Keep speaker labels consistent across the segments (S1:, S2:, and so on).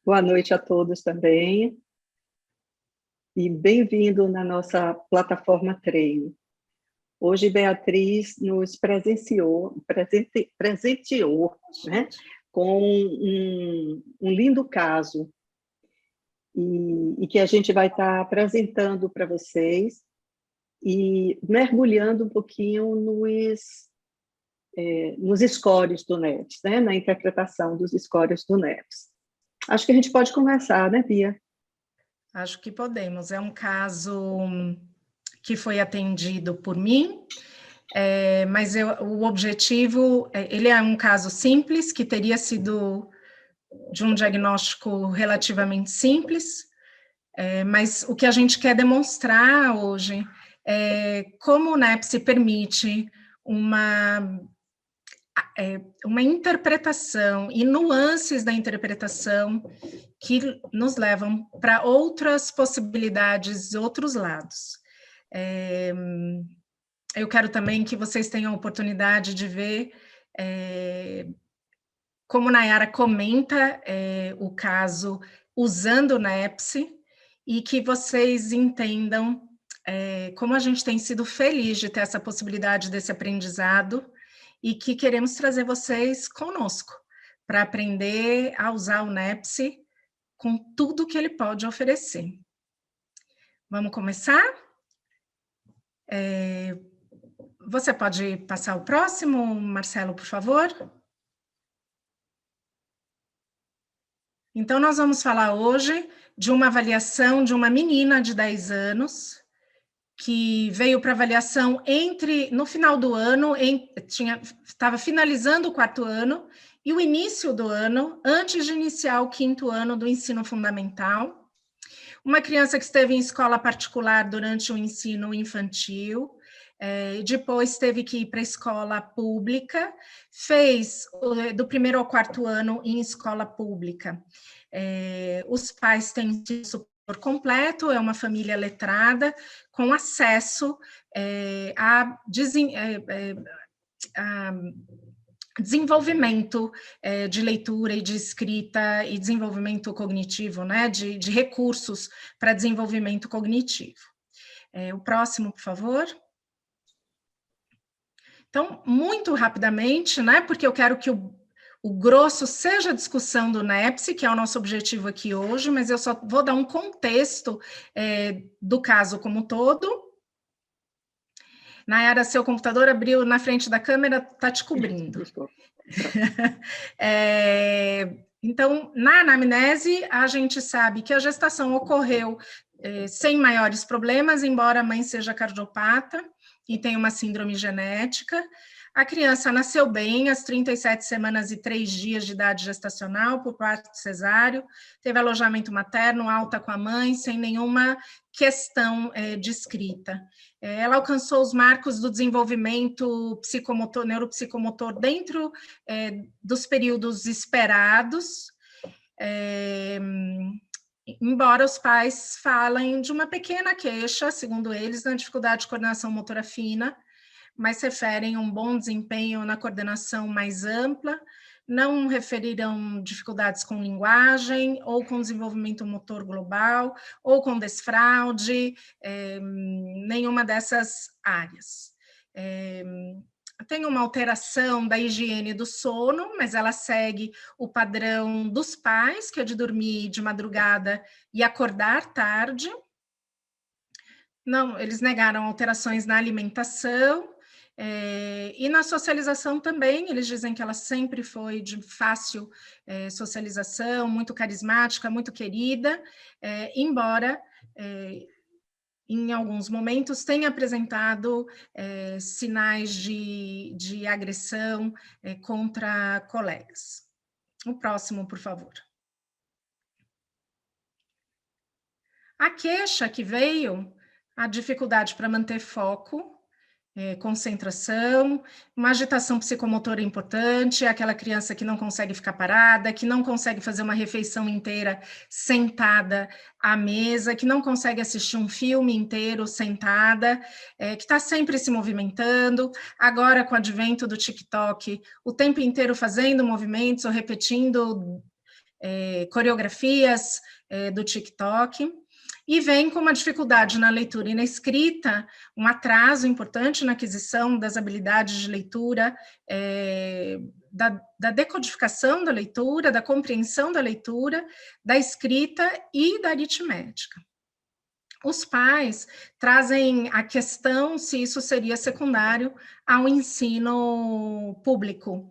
S1: Boa noite a todos também e bem-vindo na nossa plataforma Treino. Hoje Beatriz nos presenteou, né, com um lindo caso e que a gente vai estar apresentando para vocês e mergulhando um pouquinho nos scores do NEPS, né, na interpretação dos scores do NEPS. Acho que a gente pode começar, né, Bia?
S2: Acho que podemos. É um caso que foi atendido por mim, mas o objetivo, ele é um caso simples, que teria sido de um diagnóstico relativamente simples, mas o que a gente quer demonstrar hoje é como o NEPS permite uma interpretação e nuances da interpretação que nos levam para outras possibilidades, outros lados. Eu quero também que vocês tenham a oportunidade de ver como Nayara comenta o caso usando o NEPS e que vocês entendam como a gente tem sido feliz de ter essa possibilidade desse aprendizado e que queremos trazer vocês conosco para aprender a usar o NEPS com tudo que ele pode oferecer. Vamos começar? Você pode passar o próximo, Marcelo, por favor? Então, nós vamos falar hoje de uma avaliação de uma menina de 10 anos, que veio para avaliação no final do ano, estava finalizando o 4º ano, e o início do ano, antes de iniciar o 5º ano do ensino fundamental. Uma criança que esteve em escola particular durante o ensino infantil, depois teve que ir para a escola pública, fez do 1º ao 4º ano em escola pública. Os pais têm ensino por completo, é uma família letrada, com acesso a desenvolvimento de leitura e de escrita e desenvolvimento cognitivo, né, de recursos para desenvolvimento cognitivo. O próximo, por favor. Então, muito rapidamente, né, porque eu quero que o grosso seja a discussão do NEPS, que é o nosso objetivo aqui hoje, mas eu só vou dar um contexto do caso como um todo. Nayara, seu computador abriu na frente da câmera, está te cobrindo. Então, na anamnese, a gente sabe que a gestação ocorreu sem maiores problemas, embora a mãe seja cardiopata e tenha uma síndrome genética. A criança nasceu bem, às 37 semanas e 3 dias de idade gestacional, por parto cesáreo, teve alojamento materno, alta com a mãe, sem nenhuma questão descrita. Ela alcançou os marcos do desenvolvimento psicomotor, neuropsicomotor dentro dos períodos esperados, embora os pais falem de uma pequena queixa, segundo eles, na dificuldade de coordenação motora fina, mas referem um bom desempenho na coordenação mais ampla, não referiram dificuldades com linguagem, ou com desenvolvimento motor global, ou com desfraude, nenhuma dessas áreas. Tem uma alteração da higiene do sono, mas ela segue o padrão dos pais, que é de dormir de madrugada e acordar tarde. Não, eles negaram alterações na alimentação, e na socialização também, eles dizem que ela sempre foi de fácil socialização, muito carismática, muito querida, embora em alguns momentos tenha apresentado sinais de agressão contra colegas. O próximo, por favor. A queixa que veio, a dificuldade para manter foco, concentração, uma agitação psicomotora importante, aquela criança que não consegue ficar parada, que não consegue fazer uma refeição inteira sentada à mesa, que não consegue assistir um filme inteiro sentada, que está sempre se movimentando, agora com o advento do TikTok, o tempo inteiro fazendo movimentos ou repetindo coreografias do TikTok, e vem com uma dificuldade na leitura e na escrita, um atraso importante na aquisição das habilidades de leitura, da decodificação da leitura, da compreensão da leitura, da escrita e da aritmética. Os pais trazem a questão se isso seria secundário ao ensino público.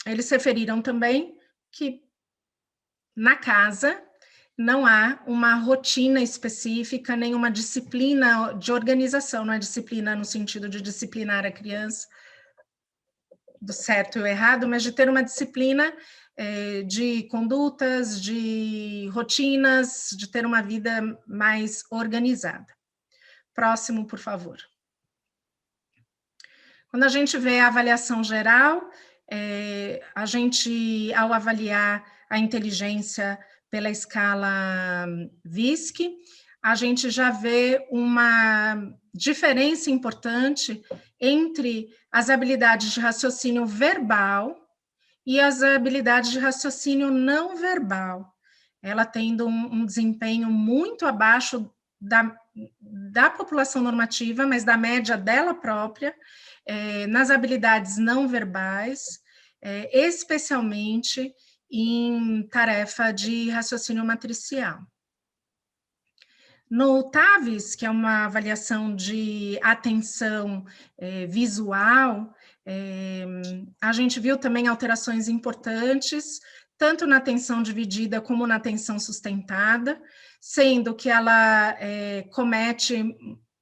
S2: Eles referiram também que na casa não há uma rotina específica, nem uma disciplina de organização, não é disciplina no sentido de disciplinar a criança do certo e o errado, mas de ter uma disciplina de condutas, de rotinas, de ter uma vida mais organizada. Próximo, por favor. Quando a gente vê a avaliação geral, a gente, ao avaliar a inteligência pela escala VISC, a gente já vê uma diferença importante entre as habilidades de raciocínio verbal e as habilidades de raciocínio não verbal. Ela tendo um desempenho muito abaixo da população normativa, mas da média dela própria, nas habilidades não verbais, especialmente em tarefa de raciocínio matricial. No TAVES, que é uma avaliação de atenção visual, a gente viu também alterações importantes, tanto na atenção dividida como na atenção sustentada, sendo que ela comete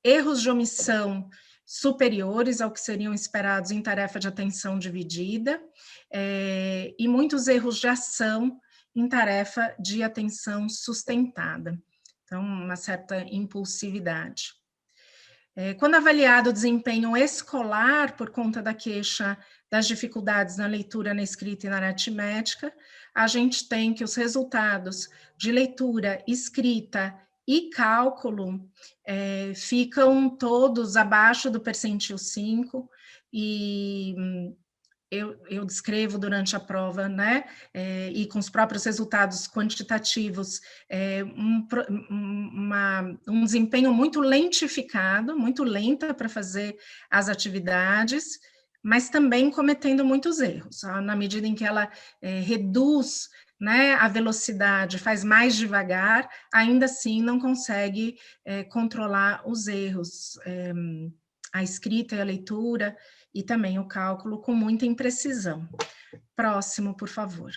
S2: erros de omissão superiores ao que seriam esperados em tarefa de atenção dividida, e muitos erros de ação em tarefa de atenção sustentada. Então, uma certa impulsividade. Quando avaliado o desempenho escolar por conta da queixa das dificuldades na leitura, na escrita e na aritmética, a gente tem que os resultados de leitura, escrita e cálculo ficam todos abaixo do percentil 5, e eu descrevo durante a prova, né, e com os próprios resultados quantitativos, um desempenho muito lentificado, muito lenta para fazer as atividades, mas também cometendo muitos erros, na medida em que ela reduz, né, a velocidade, faz mais devagar, ainda assim não consegue controlar os erros, a escrita e a leitura, e também o cálculo com muita imprecisão. Próximo, por favor.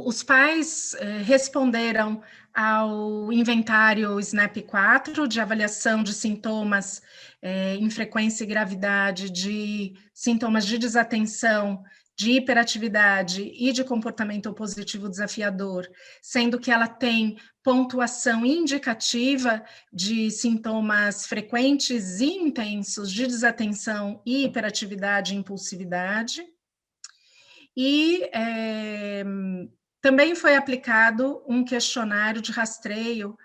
S2: Os pais responderam ao inventário SNAP-4 de avaliação de sintomas em frequência e gravidade de sintomas de desatenção, de hiperatividade e de comportamento opositivo desafiador, sendo que ela tem pontuação indicativa de sintomas frequentes e intensos de desatenção e hiperatividade e impulsividade. E também foi aplicado um questionário de rastreio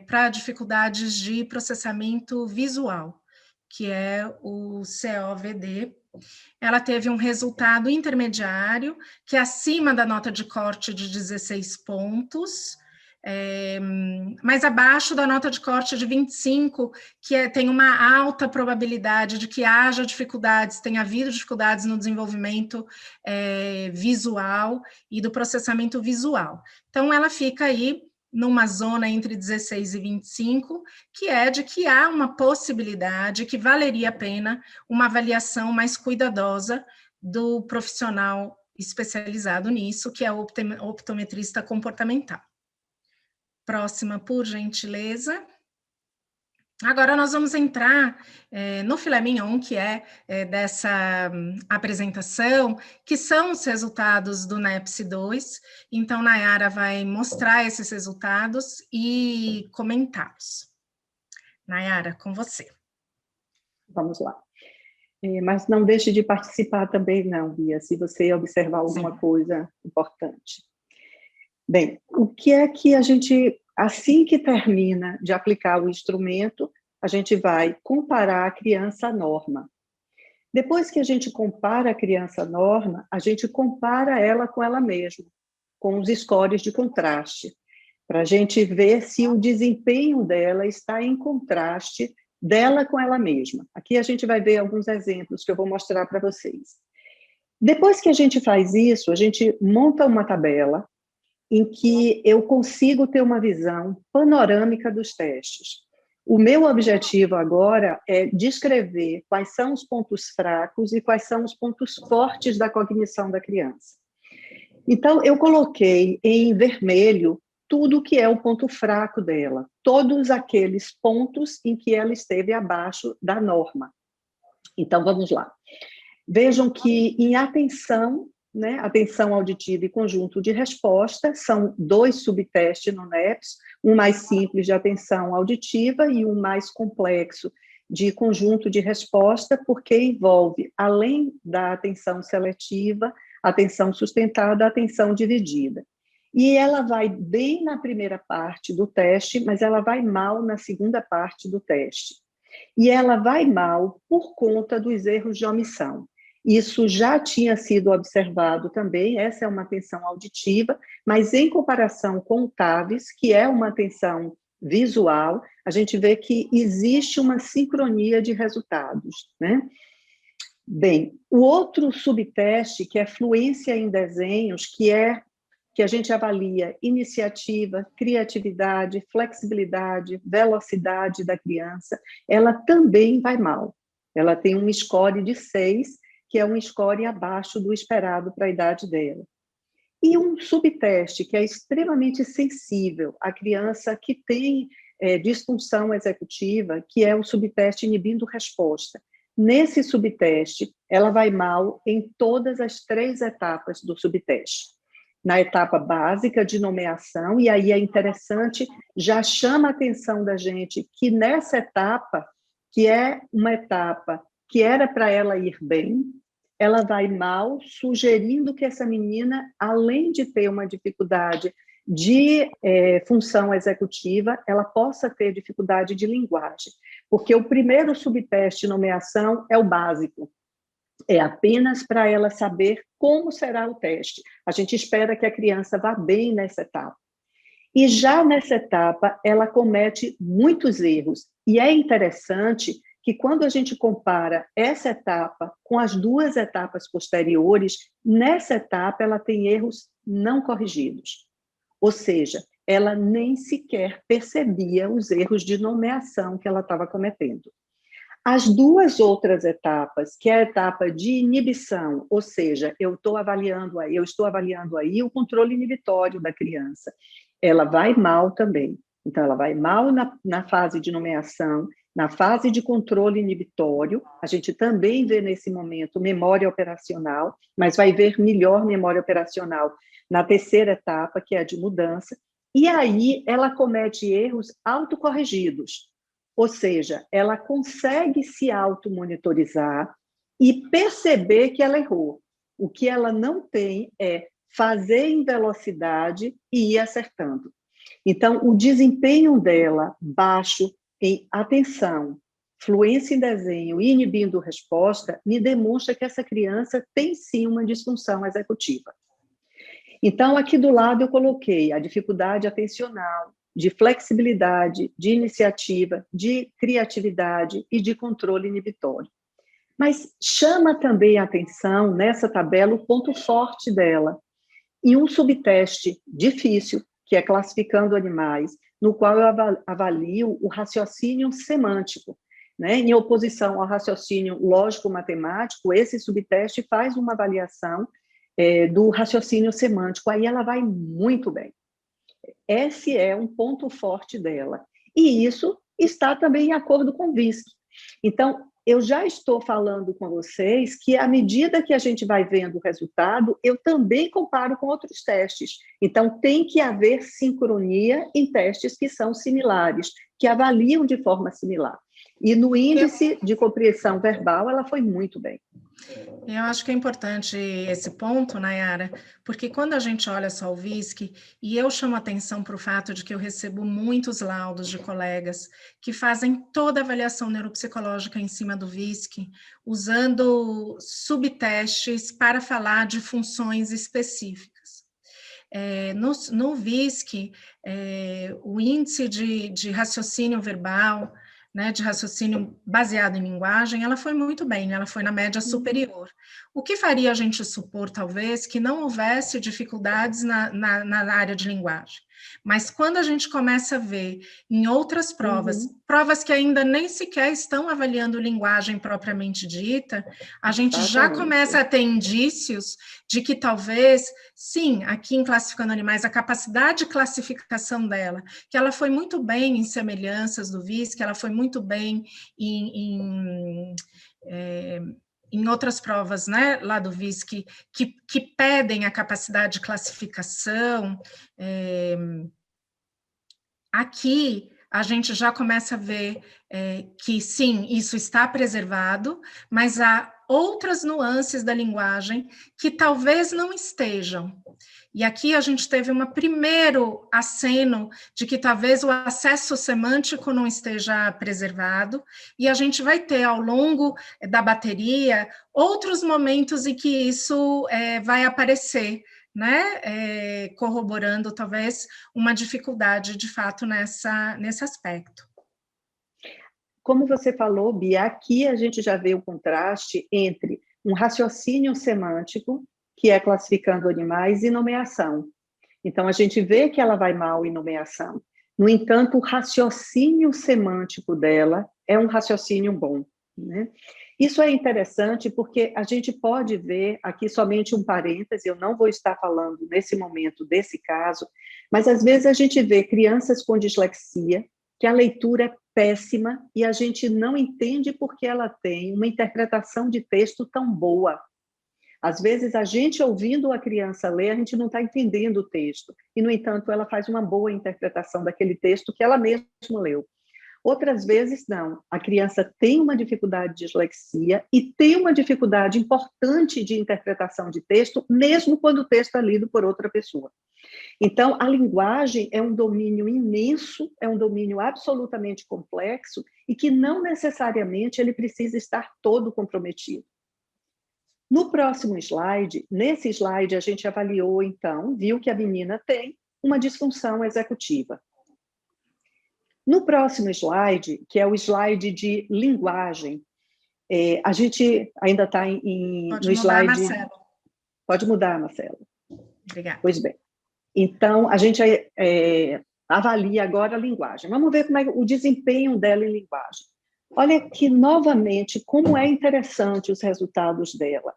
S2: para dificuldades de processamento visual, que é o COVD. Ela teve um resultado intermediário, que é acima da nota de corte de 16 pontos, mas abaixo da nota de corte de 25, que tem uma alta probabilidade de que haja dificuldades, tenha havido dificuldades no desenvolvimento visual e do processamento visual. Então, ela fica aí numa zona entre 16 e 25, que é de que há uma possibilidade, que valeria a pena uma avaliação mais cuidadosa do profissional especializado nisso, que é o optometrista comportamental. Próxima, por gentileza. Agora nós vamos entrar no filé mignon, que é dessa apresentação, que são os resultados do NEPS-2. Então, Nayara vai mostrar esses resultados e comentá-los. Nayara, com você.
S1: Vamos lá. Mas não deixe de participar também, não, Bia, se você observar alguma coisa importante. Bem, o que é que a gente, assim que termina de aplicar o instrumento, a gente vai comparar a criança à norma. Depois que a gente compara a criança norma, a gente compara ela com ela mesma, com os scores de contraste, para a gente ver se o desempenho dela está em contraste dela com ela mesma. Aqui a gente vai ver alguns exemplos que eu vou mostrar para vocês. Depois que a gente faz isso, a gente monta uma tabela em que eu consigo ter uma visão panorâmica dos testes. O meu objetivo agora é descrever quais são os pontos fracos e quais são os pontos fortes da cognição da criança. Então, eu coloquei em vermelho tudo que é o ponto fraco dela, todos aqueles pontos em que ela esteve abaixo da norma. Então, vamos lá. Vejam que em atenção, né, atenção auditiva e conjunto de resposta, são 2 subtestes no NEPS, um mais simples de atenção auditiva e um mais complexo de conjunto de resposta, porque envolve, além da atenção seletiva, atenção sustentada, atenção dividida. E ela vai bem na primeira parte do teste, mas ela vai mal na segunda parte do teste. E ela vai mal por conta dos erros de omissão. Isso já tinha sido observado também, essa é uma atenção auditiva, mas em comparação com o TAVS, que é uma atenção visual, a gente vê que existe uma sincronia de resultados, né? Bem, o outro subteste, que é fluência em desenhos, que a gente avalia iniciativa, criatividade, flexibilidade, velocidade da criança, ela também vai mal. Ela tem um score de 6, que é um score abaixo do esperado para a idade dela. E um subteste que é extremamente sensível à criança que tem disfunção executiva, que é o subteste inibindo resposta. Nesse subteste, ela vai mal em todas as 3 etapas do subteste. Na etapa básica de nomeação, e aí é interessante, já chama a atenção da gente que nessa etapa, que é uma etapa que era para ela ir bem, ela vai mal, sugerindo que essa menina, além de ter uma dificuldade de função executiva, ela possa ter dificuldade de linguagem, porque o primeiro subteste de nomeação é o básico, é apenas para ela saber como será o teste. A gente espera que a criança vá bem nessa etapa. E já nessa etapa, ela comete muitos erros, e é interessante que quando a gente compara essa etapa com as 2 etapas posteriores, nessa etapa ela tem erros não corrigidos. Ou seja, ela nem sequer percebia os erros de nomeação que ela estava cometendo. As 2 outras etapas, que é a etapa de inibição, ou seja, eu estou avaliando aí o controle inibitório da criança, ela vai mal também. Então, ela vai mal na fase de nomeação, na fase de controle inibitório, a gente também vê nesse momento memória operacional, mas vai ver melhor memória operacional na terceira etapa, que é a de mudança, e aí ela comete erros autocorrigidos, ou seja, ela consegue se automonitorizar e perceber que ela errou. O que ela não tem é fazer em velocidade e ir acertando. Então, o desempenho dela baixo em atenção, fluência em desenho e inibindo resposta, me demonstra que essa criança tem sim uma disfunção executiva. Então, aqui do lado eu coloquei a dificuldade atencional, de flexibilidade, de iniciativa, de criatividade e de controle inibitório. Mas chama também a atenção, nessa tabela, o ponto forte dela. E um subteste difícil, que é classificando animais, no qual eu avalio o raciocínio semântico, né? Em oposição ao raciocínio lógico-matemático, esse subteste faz uma avaliação do raciocínio semântico, aí ela vai muito bem. Esse é um ponto forte dela. E isso está também em acordo com o VISC. Então, eu já estou falando com vocês que, à medida que a gente vai vendo o resultado, eu também comparo com outros testes. Então, tem que haver sincronia em testes que são similares, que avaliam de forma similar. E no índice de compreensão verbal, ela foi muito bem.
S2: Eu acho que é importante esse ponto, Nayara, porque quando a gente olha só o VISC, e eu chamo atenção para o fato de que eu recebo muitos laudos de colegas que fazem toda a avaliação neuropsicológica em cima do VISC, usando subtestes para falar de funções específicas. No VISC, o índice de raciocínio verbal, né, de raciocínio baseado em linguagem, ela foi muito bem, ela foi na média superior. O que faria a gente supor, talvez, que não houvesse dificuldades na área de linguagem. Mas quando a gente começa a ver em outras provas, provas que ainda nem sequer estão avaliando linguagem propriamente dita, a gente já começa a ter indícios de que talvez, sim, aqui em Classificando Animais, a capacidade de classificação dela, que ela foi muito bem em semelhanças do VISC, ela foi muito bem em outras provas, né, lá do VISC, que pedem a capacidade de classificação. Aqui a gente já começa a ver que, sim, isso está preservado, mas há outras nuances da linguagem que talvez não estejam. E aqui a gente teve um primeiro aceno de que talvez o acesso semântico não esteja preservado, e a gente vai ter, ao longo da bateria, outros momentos em que isso vai aparecer, né, corroborando talvez uma dificuldade de fato nesse aspecto.
S1: Como você falou, Bia, aqui a gente já vê o contraste entre um raciocínio semântico, que é classificando animais, e nomeação. Então, a gente vê que ela vai mal em nomeação. No entanto, o raciocínio semântico dela é um raciocínio bom, né? Isso é interessante porque a gente pode ver, aqui somente um parêntese, eu não vou estar falando nesse momento desse caso, mas às vezes a gente vê crianças com dislexia, que a leitura é péssima e a gente não entende porque ela tem uma interpretação de texto tão boa. Às vezes, a gente ouvindo a criança ler, a gente não está entendendo o texto, e, no entanto, ela faz uma boa interpretação daquele texto que ela mesma leu. Outras vezes, não. A criança tem uma dificuldade de dislexia e tem uma dificuldade importante de interpretação de texto, mesmo quando o texto é lido por outra pessoa. Então, a linguagem é um domínio imenso, é um domínio absolutamente complexo e que não necessariamente ele precisa estar todo comprometido. No próximo slide, nesse slide a gente avaliou, então, viu que a menina tem uma disfunção executiva. No próximo slide, que é o slide de linguagem, a gente ainda está no slide...
S2: Marcelo.
S1: Pode mudar, Marcelo.
S2: Obrigada.
S1: Pois bem. Então, a gente avalia agora a linguagem. Vamos ver como é o desempenho dela em linguagem. Olha aqui, novamente, como é interessante os resultados dela.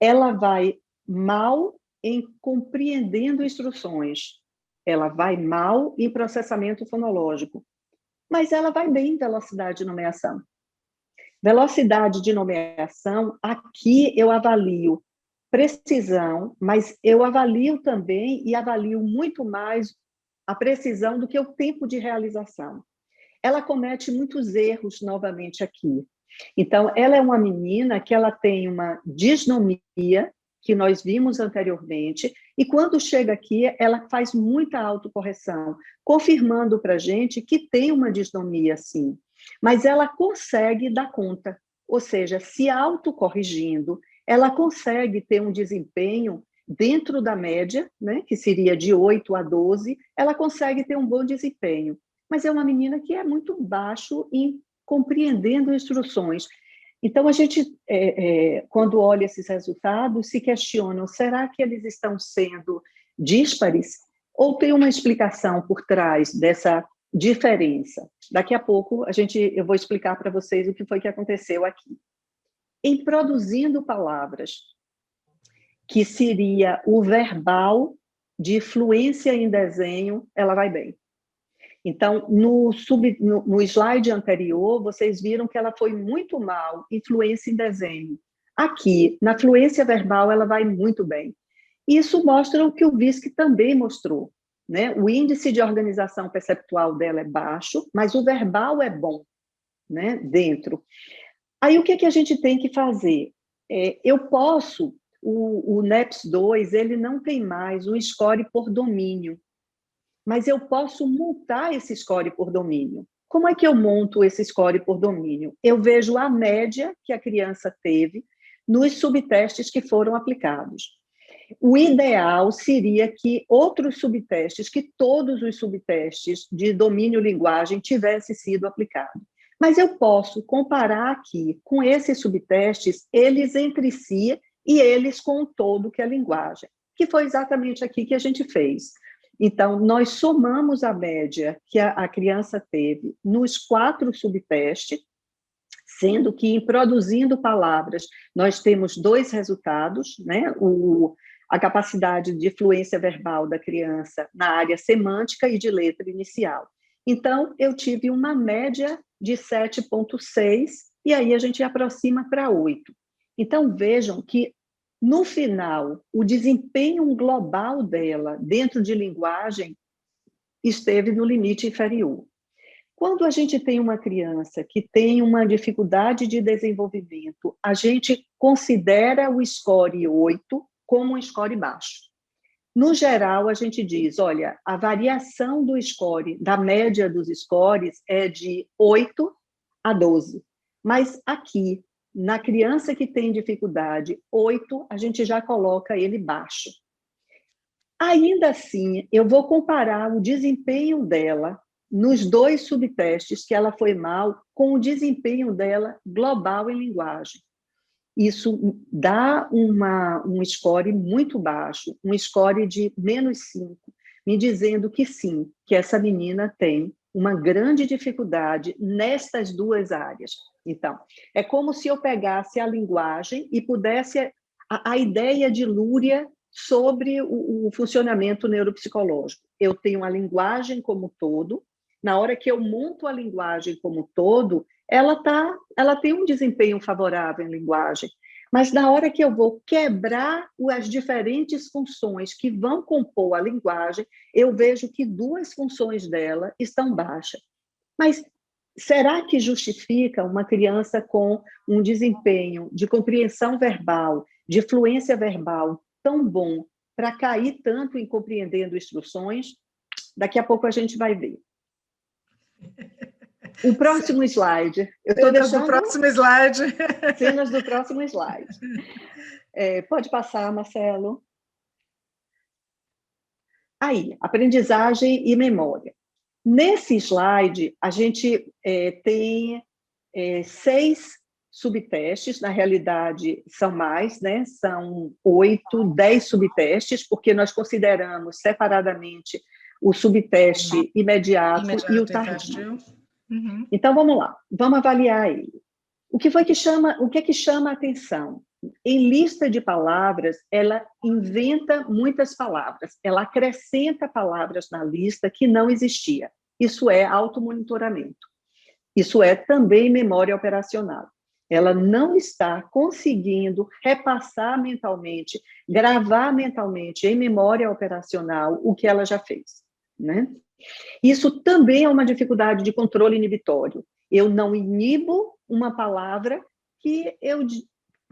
S1: Ela vai mal em compreendendo instruções. Ela vai mal em processamento fonológico. Mas ela vai bem em velocidade de nomeação. Velocidade de nomeação, aqui eu avalio precisão, mas eu avalio também e avalio muito mais a precisão do que o tempo de realização. Ela comete muitos erros novamente aqui. Então, ela é uma menina que ela tem uma disnomia, que nós vimos anteriormente, e quando chega aqui, ela faz muita autocorreção, confirmando para a gente que tem uma disnomia, sim. Mas ela consegue dar conta, ou seja, se autocorrigindo, ela consegue ter um desempenho dentro da média, né, que seria de 8 a 12, ela consegue ter um bom desempenho. Mas é uma menina que é muito baixo em compreendendo instruções. Então, a gente, quando olha esses resultados, se questiona, será que eles estão sendo díspares? Ou tem uma explicação por trás dessa diferença? Daqui a pouco, eu vou explicar para vocês o que foi que aconteceu aqui. Em produzindo palavras, que seria o verbal de fluência em desenho, ela vai bem. Então, no slide anterior, vocês viram que ela foi muito mal em fluência em desenho. Aqui, na fluência verbal, ela vai muito bem. Isso mostra o que o VISC também mostrou, né? O índice de organização perceptual dela é baixo, mas o verbal é bom, né? Dentro. Aí, o que a gente tem que fazer? eu posso, o NEPS-2, ele não tem mais um score por domínio, mas eu posso montar esse score por domínio. Como é que eu monto esse score por domínio? Eu vejo a média que a criança teve nos subtestes que foram aplicados. O ideal seria que outros subtestes, que todos os subtestes de domínio-linguagem tivessem sido aplicados. Mas eu posso comparar aqui com esses subtestes, eles entre si e eles com o todo que é a linguagem, que foi exatamente aqui que a gente fez. Então, nós somamos a média que a criança teve nos 4 subtestes, sendo que em produzindo palavras, nós temos 2 resultados, né? A capacidade de fluência verbal da criança na área semântica e de letra inicial. Então, eu tive uma média de 7,6, e aí a gente aproxima para 8. Então, vejam que, no final, o desempenho global dela, dentro de linguagem, esteve no limite inferior. Quando a gente tem uma criança que tem uma dificuldade de desenvolvimento, a gente considera o score 8 como um score baixo. No geral, a gente diz, olha, a variação do score, da média dos scores, é de 8 a 12. Mas aqui, na criança que tem dificuldade, 8, a gente já coloca ele baixo. Ainda assim, eu vou comparar o desempenho dela nos 2 subtestes que ela foi mal com o desempenho dela global em linguagem. Isso dá um score muito baixo, um score de -5, me dizendo que sim, que essa menina tem uma grande dificuldade nestas 2 áreas. Então, é como se eu pegasse a linguagem e pudesse a ideia de Lúria sobre o funcionamento neuropsicológico. Eu tenho a linguagem como todo, na hora que eu monto a linguagem como todo, ela tem um desempenho favorável em linguagem, mas na hora que eu vou quebrar as diferentes funções que vão compor a linguagem, eu vejo que 2 funções dela estão baixas. Mas será que justifica uma criança com um desempenho de compreensão verbal, de fluência verbal tão bom, para cair tanto em compreendendo instruções? Daqui a pouco a gente vai ver. O próximo slide. Eu estou deixando...
S2: do próximo slide.
S1: Cenas do próximo slide. Pode passar, Marcelo. Aí, aprendizagem e memória. Nesse slide, a gente tem 6 subtestes, na realidade são mais, né? São 8, 10 subtestes, porque nós consideramos separadamente o subteste imediato e o tardio.
S2: Uhum.
S1: Então, vamos lá, vamos avaliar ele. O que é que chama a atenção? Em lista de palavras, ela inventa muitas palavras, ela acrescenta palavras na lista que não existia. Isso é automonitoramento. Isso é também memória operacional. Ela não está conseguindo repassar mentalmente, gravar mentalmente em memória operacional o que ela já fez, né? Isso também é uma dificuldade de controle inibitório. Eu não inibo uma palavra que eu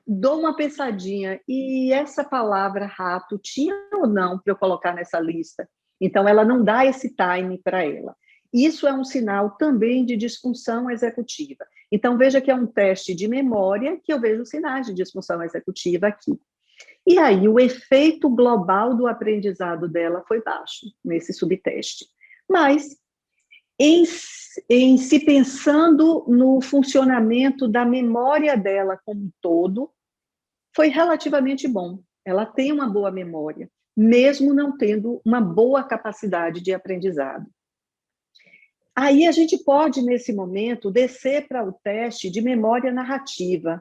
S1: dou uma pensadinha, e essa palavra rato tinha ou não para eu colocar nessa lista? Então, ela não dá esse time para ela. Isso é um sinal também de disfunção executiva. Então, veja que é um teste de memória que eu vejo sinais de disfunção executiva aqui. E aí, o efeito global do aprendizado dela foi baixo nesse subteste. Mas, em se pensando no funcionamento da memória dela como um todo, foi relativamente bom. Ela tem uma boa memória, mesmo não tendo uma boa capacidade de aprendizado. Aí a gente pode, nesse momento, descer para o teste de memória narrativa.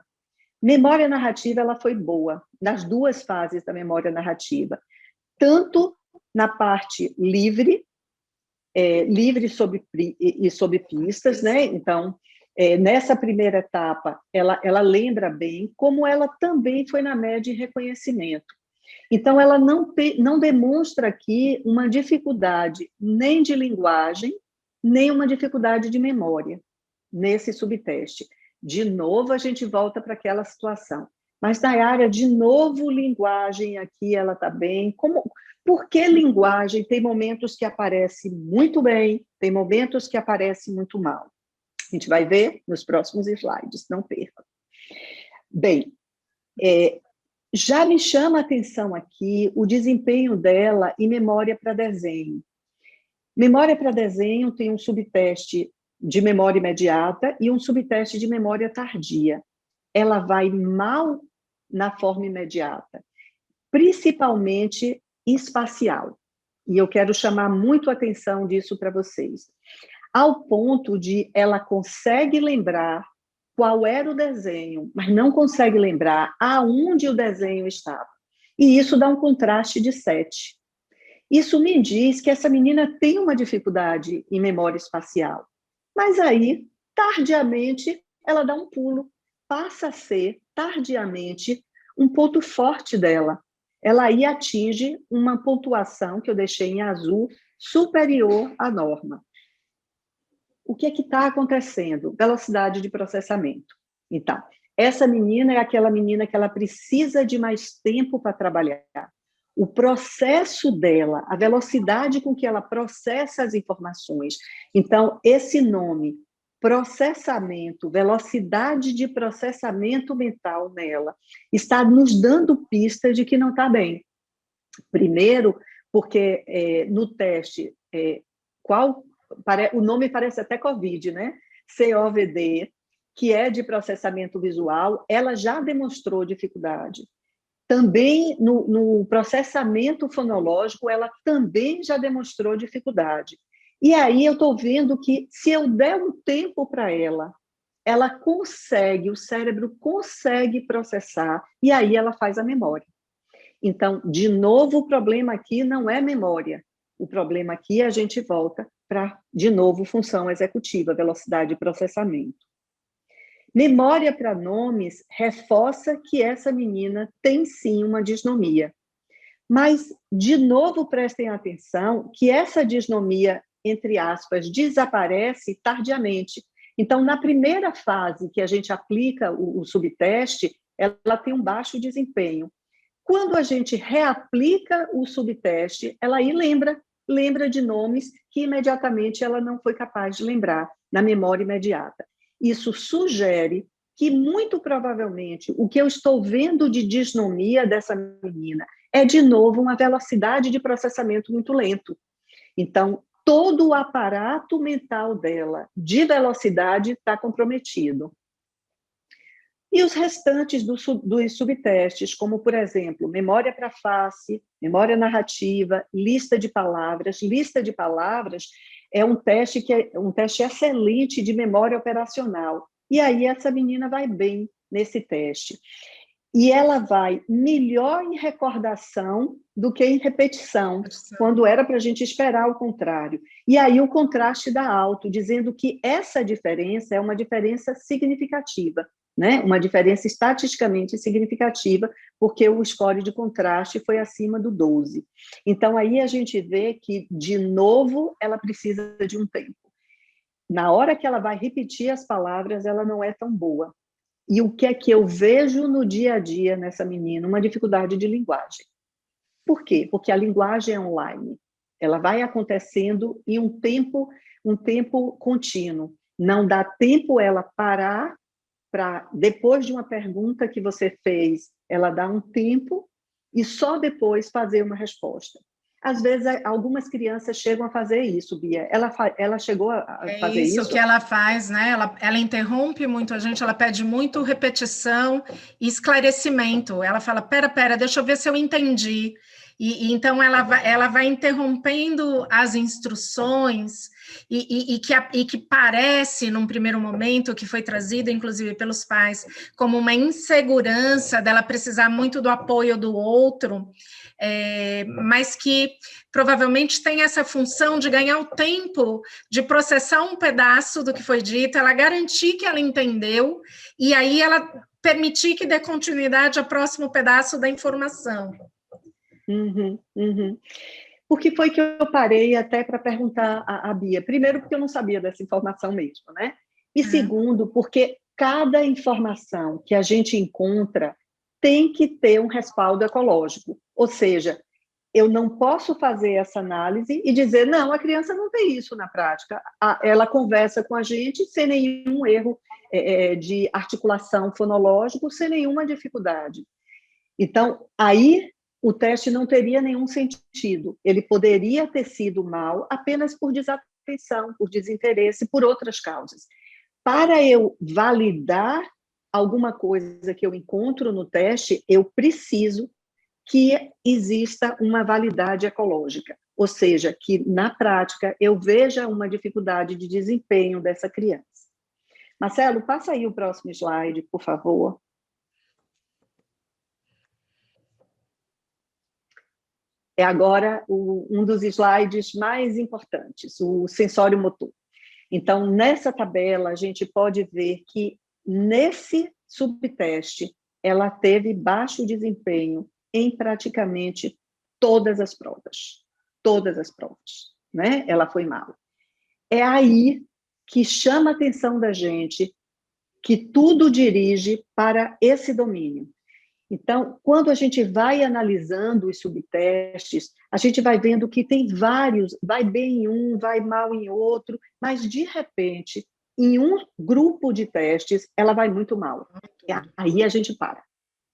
S1: Memória narrativa, ela foi boa, nas 2 fases da memória narrativa. Tanto na parte livre, livre sobre pistas, né? Então, nessa primeira etapa, ela lembra bem, como ela também foi na média de reconhecimento. Então, ela não demonstra aqui uma dificuldade nem de linguagem, nem uma dificuldade de memória, nesse subteste. De novo, a gente volta para aquela situação. Mas, Nayara, de novo, linguagem aqui, ela está bem. Por que linguagem? Tem momentos que aparece muito bem, tem momentos que aparece muito mal. A gente vai ver nos próximos slides, não perca. Bem, já me chama a atenção aqui o desempenho dela em memória para desenho. Memória para desenho tem um subteste de memória imediata e um subteste de memória tardia. Ela vai mal na forma imediata, principalmente espacial. E eu quero chamar muito a atenção disso para vocês. Ao ponto de ela consegue lembrar qual era o desenho, mas não consegue lembrar aonde o desenho estava. E isso dá um contraste de 7. Isso me diz que essa menina tem uma dificuldade em memória espacial. Mas aí, tardiamente, ela dá um pulo, passa a ser, tardiamente, um ponto forte dela. Ela aí atinge uma pontuação, que eu deixei em azul, superior à norma. O que é que está acontecendo? Velocidade de processamento. Então, essa menina é aquela menina que ela precisa de mais tempo para trabalhar. O processo dela, a velocidade com que ela processa as informações. Então, esse nome, processamento, velocidade de processamento mental nela, está nos dando pista de que não está bem. Primeiro, porque no teste, o nome parece até COVID, né? COVID, que é de processamento visual, ela já demonstrou dificuldade. Também no processamento fonológico, ela também já demonstrou dificuldade. E aí eu estou vendo que, se eu der um tempo para ela consegue, o cérebro consegue processar, e aí ela faz a memória. Então, de novo, o problema aqui não é memória. O problema aqui a gente volta para, de novo, função executiva, velocidade de processamento. Memória para nomes reforça que essa menina tem sim uma disnomia. Mas, de novo, prestem atenção que essa disnomia, entre aspas, desaparece tardiamente. Então, na primeira fase que a gente aplica o subteste, ela tem um baixo desempenho. Quando a gente reaplica o subteste, ela aí lembra de nomes que imediatamente ela não foi capaz de lembrar, na memória imediata. Isso sugere que, muito provavelmente, o que eu estou vendo de disnomia dessa menina é, de novo, uma velocidade de processamento muito lento. Então, todo o aparato mental dela, de velocidade, está comprometido. E os restantes dos subtestes, como, por exemplo, memória para face, memória narrativa, lista de palavras. Lista de palavras é um teste que é um teste excelente de memória operacional. E aí essa menina vai bem nesse teste. E ela vai melhor em recordação do que em repetição, quando era para a gente esperar o contrário. E aí o contraste dá alto, dizendo que essa diferença é uma diferença significativa, né? Uma diferença estatisticamente significativa, porque o score de contraste foi acima do 12. Então, aí a gente vê que, de novo, ela precisa de um tempo. Na hora que ela vai repetir as palavras, ela não é tão boa. E o que é que eu vejo no dia a dia nessa menina? Uma dificuldade de linguagem. Por quê? Porque a linguagem é online. Ela vai acontecendo em um tempo contínuo. Não dá tempo ela parar para, depois de uma pergunta que você fez, ela dá um tempo e só depois fazer uma resposta. Às vezes, algumas crianças chegam a fazer isso, Bia. Ela chegou a fazer isso?
S2: É isso que ela faz, né? Ela interrompe muito a gente, ela pede muito repetição e esclarecimento. Ela fala, pera, deixa eu ver se eu entendi. E então ela vai interrompendo as instruções e que parece, num primeiro momento, que foi trazido, inclusive, pelos pais, como uma insegurança dela precisar muito do apoio do outro, mas que provavelmente tem essa função de ganhar o tempo de processar um pedaço do que foi dito, ela garantir que ela entendeu, e aí ela permitir que dê continuidade ao próximo pedaço da informação.
S1: Por que foi que eu parei até para perguntar à Bia? Primeiro, porque eu não sabia dessa informação mesmo, né? E segundo, porque cada informação que a gente encontra tem que ter um respaldo ecológico. Ou seja, eu não posso fazer essa análise e dizer, não, a criança não tem isso na prática. Ela conversa com a gente sem nenhum erro de articulação fonológico, sem nenhuma dificuldade. Então, aí o teste não teria nenhum sentido. Ele poderia ter sido mal apenas por desatenção, por desinteresse, por outras causas. Para eu validar alguma coisa que eu encontro no teste, eu preciso que exista uma validade ecológica, ou seja, que na prática eu veja uma dificuldade de desempenho dessa criança. Marcelo, passa aí o próximo slide, por favor. É agora um dos slides mais importantes, o sensório motor. Então, nessa tabela, a gente pode ver que nesse subteste, ela teve baixo desempenho em praticamente todas as provas. Todas as provas, né? Ela foi mal. É aí que chama a atenção da gente que tudo dirige para esse domínio. Então, quando a gente vai analisando os subtestes, a gente vai vendo que tem vários, vai bem em um, vai mal em outro, mas, de repente, em um grupo de testes, ela vai muito mal. Aí a gente para.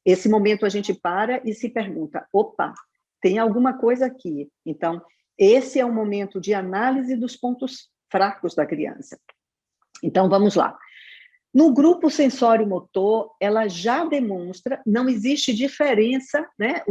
S1: Esse momento a gente para e se pergunta, opa, tem alguma coisa aqui. Então, esse é o momento de análise dos pontos fracos da criança. Então, vamos lá. No grupo sensório-motor, ela já demonstra, não existe diferença, né?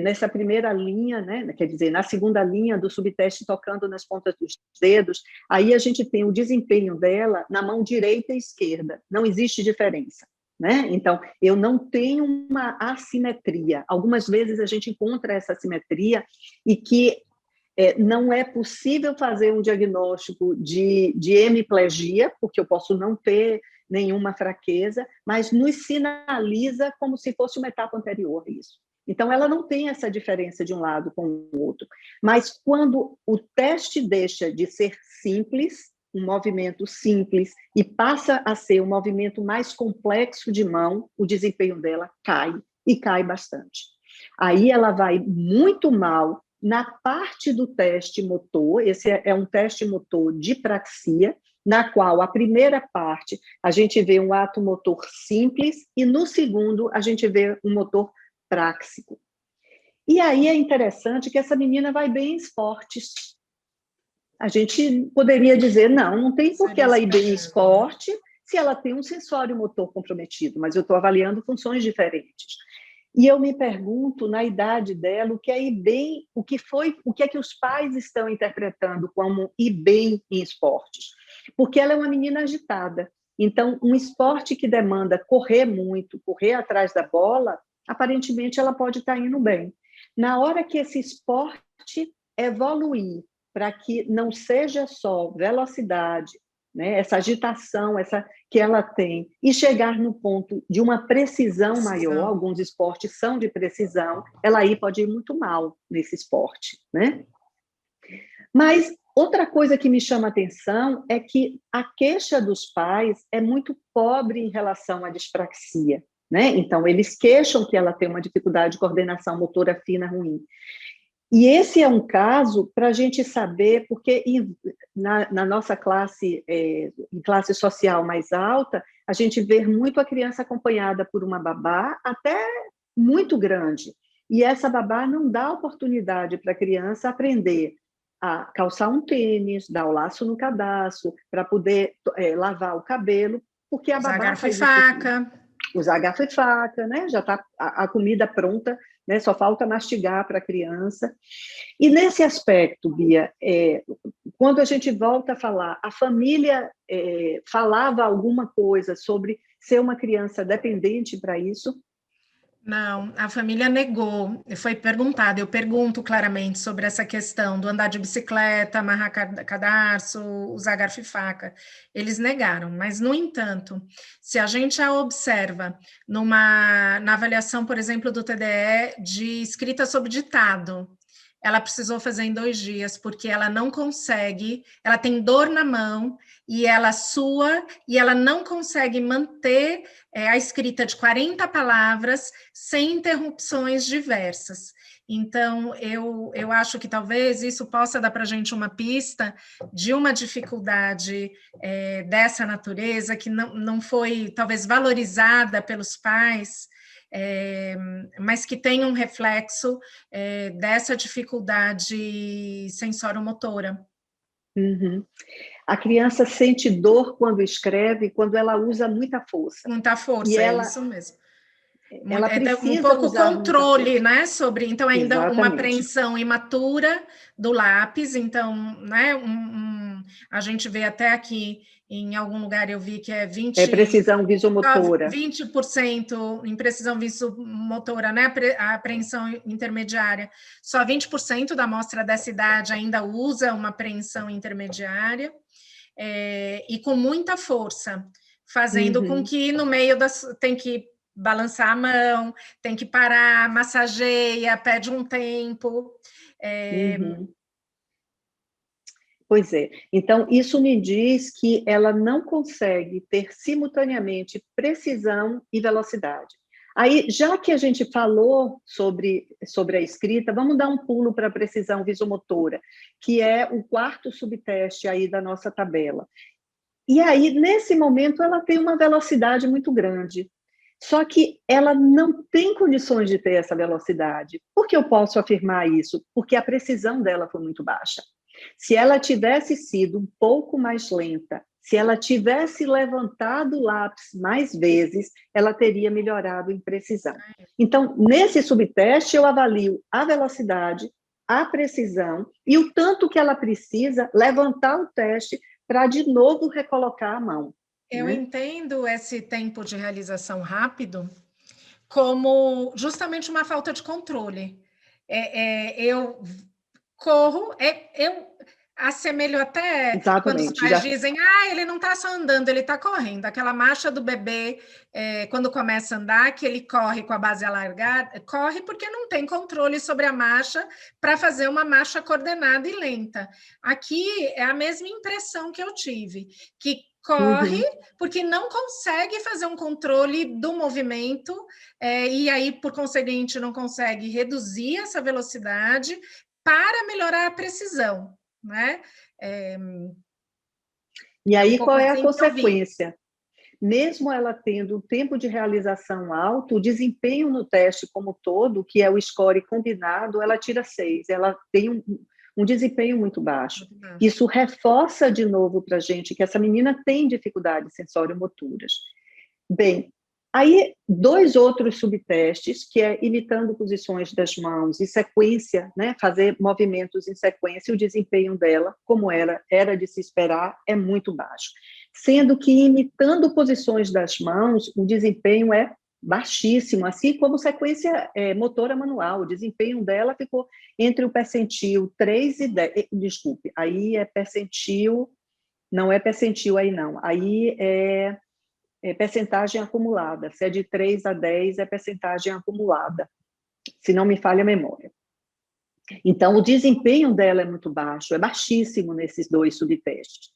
S1: Nessa primeira linha, né? Quer dizer, na segunda linha do subteste tocando nas pontas dos dedos, aí a gente tem o desempenho dela na mão direita e esquerda, não existe diferença. Né? Então, eu não tenho uma assimetria. Algumas vezes a gente encontra essa assimetria e que não é possível fazer um diagnóstico de hemiplegia, porque eu posso não ter nenhuma fraqueza, mas nos sinaliza como se fosse uma etapa anterior a isso. Então, ela não tem essa diferença de um lado com o outro. Mas quando o teste deixa de ser simples, um movimento simples, e passa a ser um movimento mais complexo de mão, o desempenho dela cai, e cai bastante. Aí ela vai muito mal na parte do teste motor. Esse é um teste motor de praxia, na qual a primeira parte a gente vê um ato motor simples, e no segundo a gente vê um motor práxico. E aí é interessante que essa menina vai bem em esportes. A gente poderia dizer, não tem por que ela ir bem em esporte se ela tem um sensório motor comprometido, mas eu estou avaliando funções diferentes. E eu me pergunto, na idade dela, o que é ir bem, o que é que os pais estão interpretando como ir bem em esportes? Porque ela é uma menina agitada. Então, um esporte que demanda correr muito, correr atrás da bola, aparentemente ela pode estar indo bem. Na hora que esse esporte evoluir para que não seja só velocidade, né, essa agitação que ela tem, e chegar no ponto de uma precisão maior, alguns esportes são de precisão, ela aí pode ir muito mal nesse esporte, né? Mas outra coisa que me chama a atenção é que a queixa dos pais é muito pobre em relação à dispraxia, né? Então, eles queixam que ela tem uma dificuldade de coordenação motora fina ruim. E esse é um caso para a gente saber, porque na nossa classe, em classe social mais alta, a gente vê muito a criança acompanhada por uma babá, até muito grande. E essa babá não dá oportunidade para a criança aprender a calçar um tênis, dar o laço no cadastro, para poder lavar o cabelo, porque a babá...
S2: Usar garfo e faca.
S1: Usar garfo e faca, né? Já está a comida pronta, né? Só falta mastigar para a criança. E nesse aspecto, Bia, quando a gente volta a falar, a família falava alguma coisa sobre ser uma criança dependente para isso?
S2: Não, a família negou. Foi perguntado, eu pergunto claramente sobre essa questão do andar de bicicleta, amarrar cadarço, usar garfo e faca. Eles negaram, mas, no entanto, se a gente a observa na avaliação, por exemplo, do TDE de escrita sob ditado, ela precisou fazer em 2 dias, porque ela não consegue, ela tem dor na mão, e ela sua, e ela não consegue manter a escrita de 40 palavras sem interrupções diversas. Então, eu acho que talvez isso possa dar para a gente uma pista de uma dificuldade dessa natureza que não foi, talvez, valorizada pelos pais, mas que tem um reflexo dessa dificuldade sensório-motora.
S1: Uhum. A criança sente dor quando escreve, quando ela usa muita força.
S2: Muita
S1: E
S2: força, é isso mesmo.
S1: ela
S2: Um
S1: precisa
S2: pouco
S1: usar muita
S2: controle,
S1: força.
S2: né, sobre, então ainda uma
S1: Exatamente.
S2: apreensão imatura do lápis, então, né, a gente vê até aqui, em algum lugar eu vi que é
S1: É precisão visomotora.
S2: 20% em precisão visomotora, né, a apreensão intermediária, só 20% da amostra dessa idade ainda usa uma apreensão intermediária, e com muita força, fazendo com que no meio tem que balançar a mão, tem que parar, massageia, pede um tempo.
S1: Pois é. Então, isso me diz que ela não consegue ter simultaneamente precisão e velocidade. Aí, já que a gente falou sobre a escrita, vamos dar um pulo para a precisão visomotora, que é o 4º subteste aí da nossa tabela. E aí, nesse momento, ela tem uma velocidade muito grande. Só que ela não tem condições de ter essa velocidade. Por que eu posso afirmar isso? Porque a precisão dela foi muito baixa. Se ela tivesse sido um pouco mais lenta, se ela tivesse levantado o lápis mais vezes, ela teria melhorado em precisão. Então, nesse subteste, eu avalio a velocidade, a precisão e o tanto que ela precisa levantar o teste para, de novo, recolocar a mão.
S2: Eu entendo esse tempo de realização rápido como justamente uma falta de controle. Eu corro, eu assemelho até quando os pais dizem, ele não está só andando, ele está correndo. Aquela marcha do bebê, quando começa a andar, que ele corre com a base alargada, corre porque não tem controle sobre a marcha para fazer uma marcha coordenada e lenta. Aqui é a mesma impressão que eu tive, que corre porque não consegue fazer um controle do movimento, e aí, por conseguinte, não consegue reduzir essa velocidade para melhorar a precisão, né?
S1: E aí, qual é a consequência? Mesmo ela tendo um tempo de realização alto, o desempenho no teste como todo, que é o score combinado, ela tira 6. Ela tem um desempenho muito baixo. Isso reforça de novo para a gente que essa menina tem dificuldades sensório-motoras. Bem, aí 2 outros subtestes, que é imitando posições das mãos e sequência, né, fazer movimentos em sequência, o desempenho dela, como era de se esperar, é muito baixo. Sendo que imitando posições das mãos, o desempenho é baixíssimo, assim como sequência motora manual. O desempenho dela ficou entre o percentil 3 e 10, desculpe, aí é percentil, não é percentil aí não, aí é percentagem acumulada. Se é de 3 a 10, é percentagem acumulada, se não me falha a memória. Então, o desempenho dela é muito baixo, é baixíssimo nesses 2 subtestes.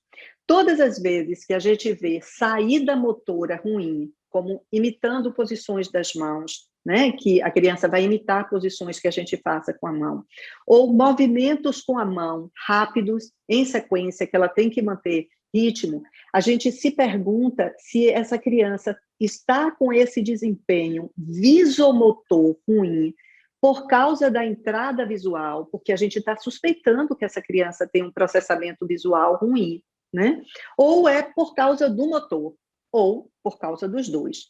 S1: Todas as vezes que a gente vê saída motora ruim, como imitando posições das mãos, né, que a criança vai imitar posições que a gente faça com a mão, ou movimentos com a mão rápidos, em sequência, que ela tem que manter ritmo, a gente se pergunta se essa criança está com esse desempenho visomotor ruim por causa da entrada visual, porque a gente está suspeitando que essa criança tem um processamento visual ruim, né? Ou é por causa do motor, ou por causa dos 2.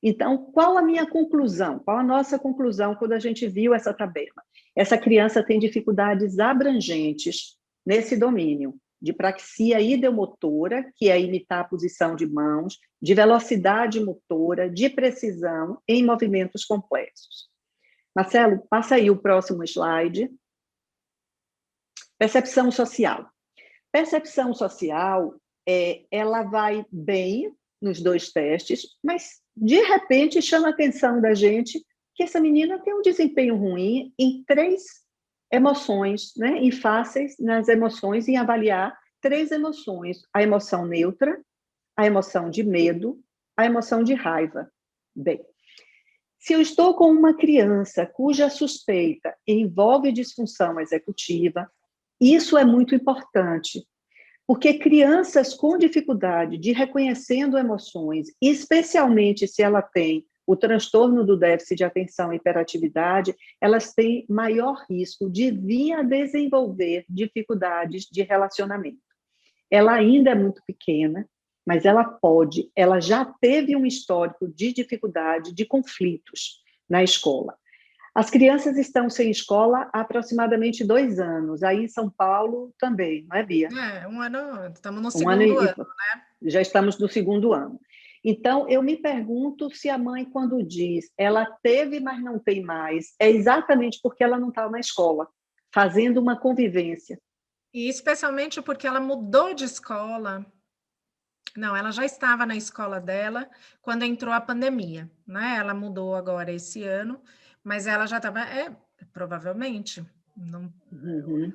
S1: Então, qual a minha conclusão? Qual a nossa conclusão quando a gente viu essa tabela? Essa criança tem dificuldades abrangentes nesse domínio de praxia ideomotora, que é imitar a posição de mãos, de velocidade motora, de precisão em movimentos complexos. Marcelo, passa aí o próximo slide. Percepção social. Percepção social, ela vai bem nos 2 testes, mas, de repente, chama a atenção da gente que essa menina tem um desempenho ruim em 3 emoções, né, em fáceis nas emoções, em avaliar 3 emoções: a emoção neutra, a emoção de medo, a emoção de raiva. Bem, se eu estou com uma criança cuja suspeita envolve disfunção executiva, isso é muito importante, porque crianças com dificuldade de reconhecendo emoções, especialmente se ela tem o transtorno do déficit de atenção e hiperatividade, elas têm maior risco de vir a desenvolver dificuldades de relacionamento. Ela ainda é muito pequena, mas ela já teve um histórico de dificuldade, de conflitos na escola. As crianças estão sem escola há aproximadamente 2 anos, aí em São Paulo também, não é, Bia?
S2: 1 ano, estamos no
S1: 1 ano
S2: segundo ano, né?
S1: Já estamos no 2º ano. Então, eu me pergunto se a mãe, quando diz ela teve, mas não tem mais, é exatamente porque ela não está na escola, fazendo uma convivência.
S2: E especialmente porque ela mudou de escola. Não, ela já estava na escola dela quando entrou a pandemia, né? Ela mudou agora esse ano, mas ela já estava, provavelmente. Não,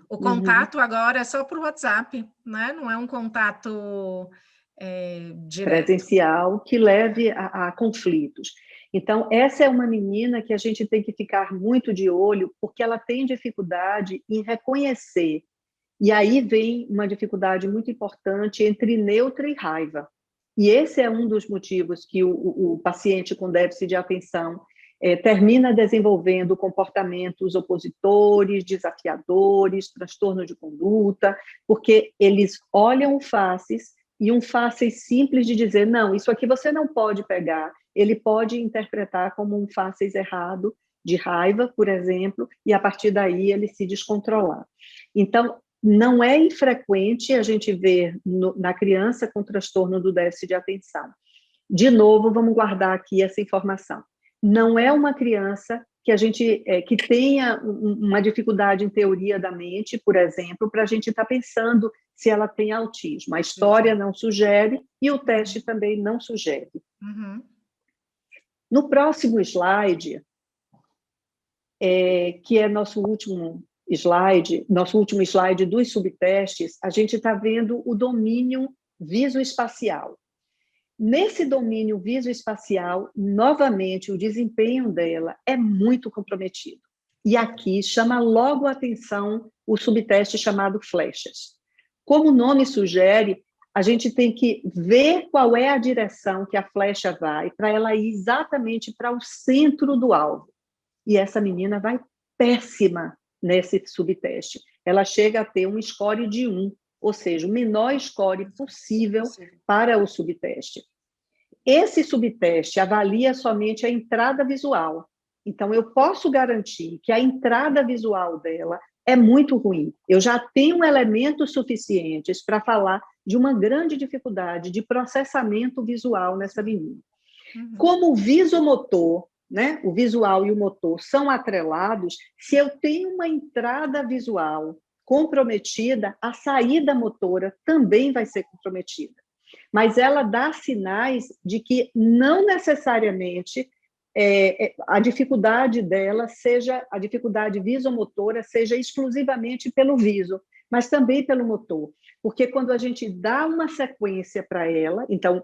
S2: o contato agora é só por WhatsApp, né? Não é um contato direto.
S1: Presencial que leve a conflitos. Então, essa é uma menina que a gente tem que ficar muito de olho, porque ela tem dificuldade em reconhecer. E aí vem uma dificuldade muito importante entre neutra e raiva. E esse é um dos motivos que o paciente com déficit de atenção termina desenvolvendo comportamentos opositores, desafiadores, transtorno de conduta, porque eles olham faces e um fáceis simples de dizer, não, isso aqui você não pode pegar, ele pode interpretar como um fáceis errado, de raiva, por exemplo, e a partir daí ele se descontrolar. Então, não é infrequente a gente ver na criança com transtorno do déficit de atenção. De novo, vamos guardar aqui essa informação. Não é uma criança que a gente que tenha uma dificuldade em teoria da mente, por exemplo, para a gente estar pensando se ela tem autismo. A história não sugere e o teste também não sugere. No próximo slide, que é nosso último slide dos subtestes, a gente está vendo o domínio visoespacial. Nesse domínio visoespacial, novamente, o desempenho dela é muito comprometido. E aqui chama logo a atenção o subteste chamado flechas. Como o nome sugere, a gente tem que ver qual é a direção que a flecha vai, para ela ir exatamente para o centro do alvo. E essa menina vai péssima nesse subteste. Ela chega a ter um score de 1, ou seja, o menor score possível para o subteste. Esse subteste avalia somente a entrada visual. Então, eu posso garantir que a entrada visual dela é muito ruim. Eu já tenho elementos suficientes para falar de uma grande dificuldade de processamento visual nessa menina. Como o visomotor, né, o visual e o motor são atrelados, se eu tenho uma entrada visual comprometida, a saída motora também vai ser comprometida. Mas ela dá sinais de que não necessariamente a dificuldade dela seja, a dificuldade visomotora seja exclusivamente pelo viso, mas também pelo motor. Porque quando a gente dá uma sequência para ela, então,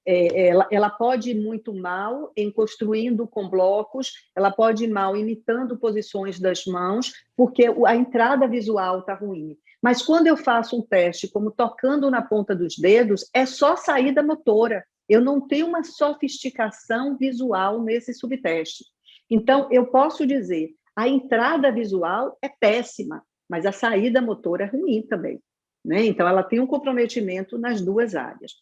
S1: ela pode ir muito mal em construindo com blocos, ela pode ir mal imitando posições das mãos, porque a entrada visual está ruim. Mas quando eu faço um teste, como tocando na ponta dos dedos, é só saída motora. Eu não tenho uma sofisticação visual nesse subteste. Então, eu posso dizer, a entrada visual é péssima, mas a saída motora é ruim também, né? Então, ela tem um comprometimento nas duas áreas.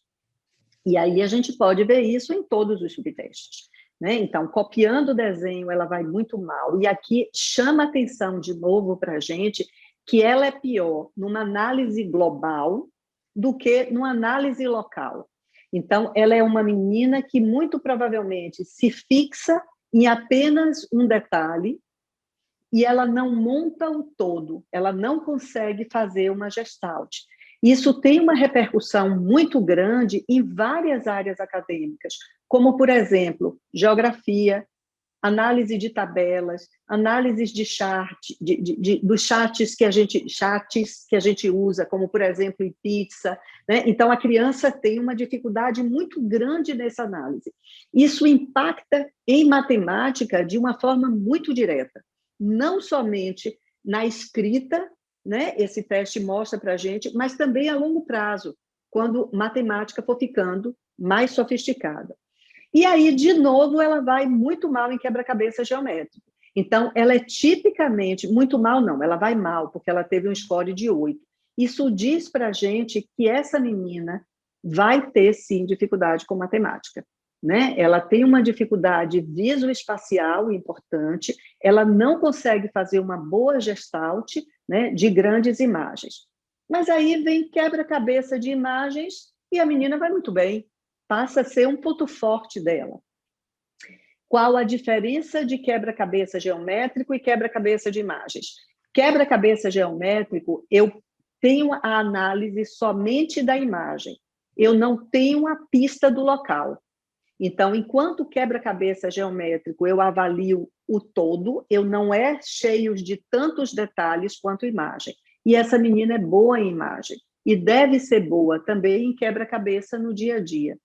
S1: E aí a gente pode ver isso em todos os subtestes, né? Então, copiando o desenho, ela vai muito mal. E aqui chama atenção de novo para a gente que ela é pior numa análise global do que numa análise local. Então, ela é uma menina que muito provavelmente se fixa em apenas um detalhe e ela não monta o todo, ela não consegue fazer uma gestalt. Isso tem uma repercussão muito grande em várias áreas acadêmicas, como, por exemplo, geografia, análise de tabelas, análises de chart, dos chats que a gente usa, como, por exemplo, em pizza, né? Então, a criança tem uma dificuldade muito grande nessa análise. Isso impacta em matemática de uma forma muito direta, não somente na escrita, né? Esse teste mostra para a gente, mas também a longo prazo, quando matemática for ficando mais sofisticada. E aí, de novo, ela vai muito mal em quebra-cabeça geométrico. Então, ela é tipicamente, muito mal não, ela vai mal, porque ela teve um score de 8. Isso diz para a gente que essa menina vai ter, sim, dificuldade com matemática, né? Ela tem uma dificuldade visoespacial importante, ela não consegue fazer uma boa gestalt, né, de grandes imagens. Mas aí vem quebra-cabeça de imagens e a menina vai muito bem, passa a ser um ponto forte dela. Qual a diferença de quebra-cabeça geométrico e quebra-cabeça de imagens? Quebra-cabeça geométrico, eu tenho a análise somente da imagem, eu não tenho a pista do local. Então, enquanto quebra-cabeça geométrico, eu avalio o todo, eu não é cheio de tantos detalhes quanto imagem. E essa menina é boa em imagem, e deve ser boa também em quebra-cabeça no dia a dia.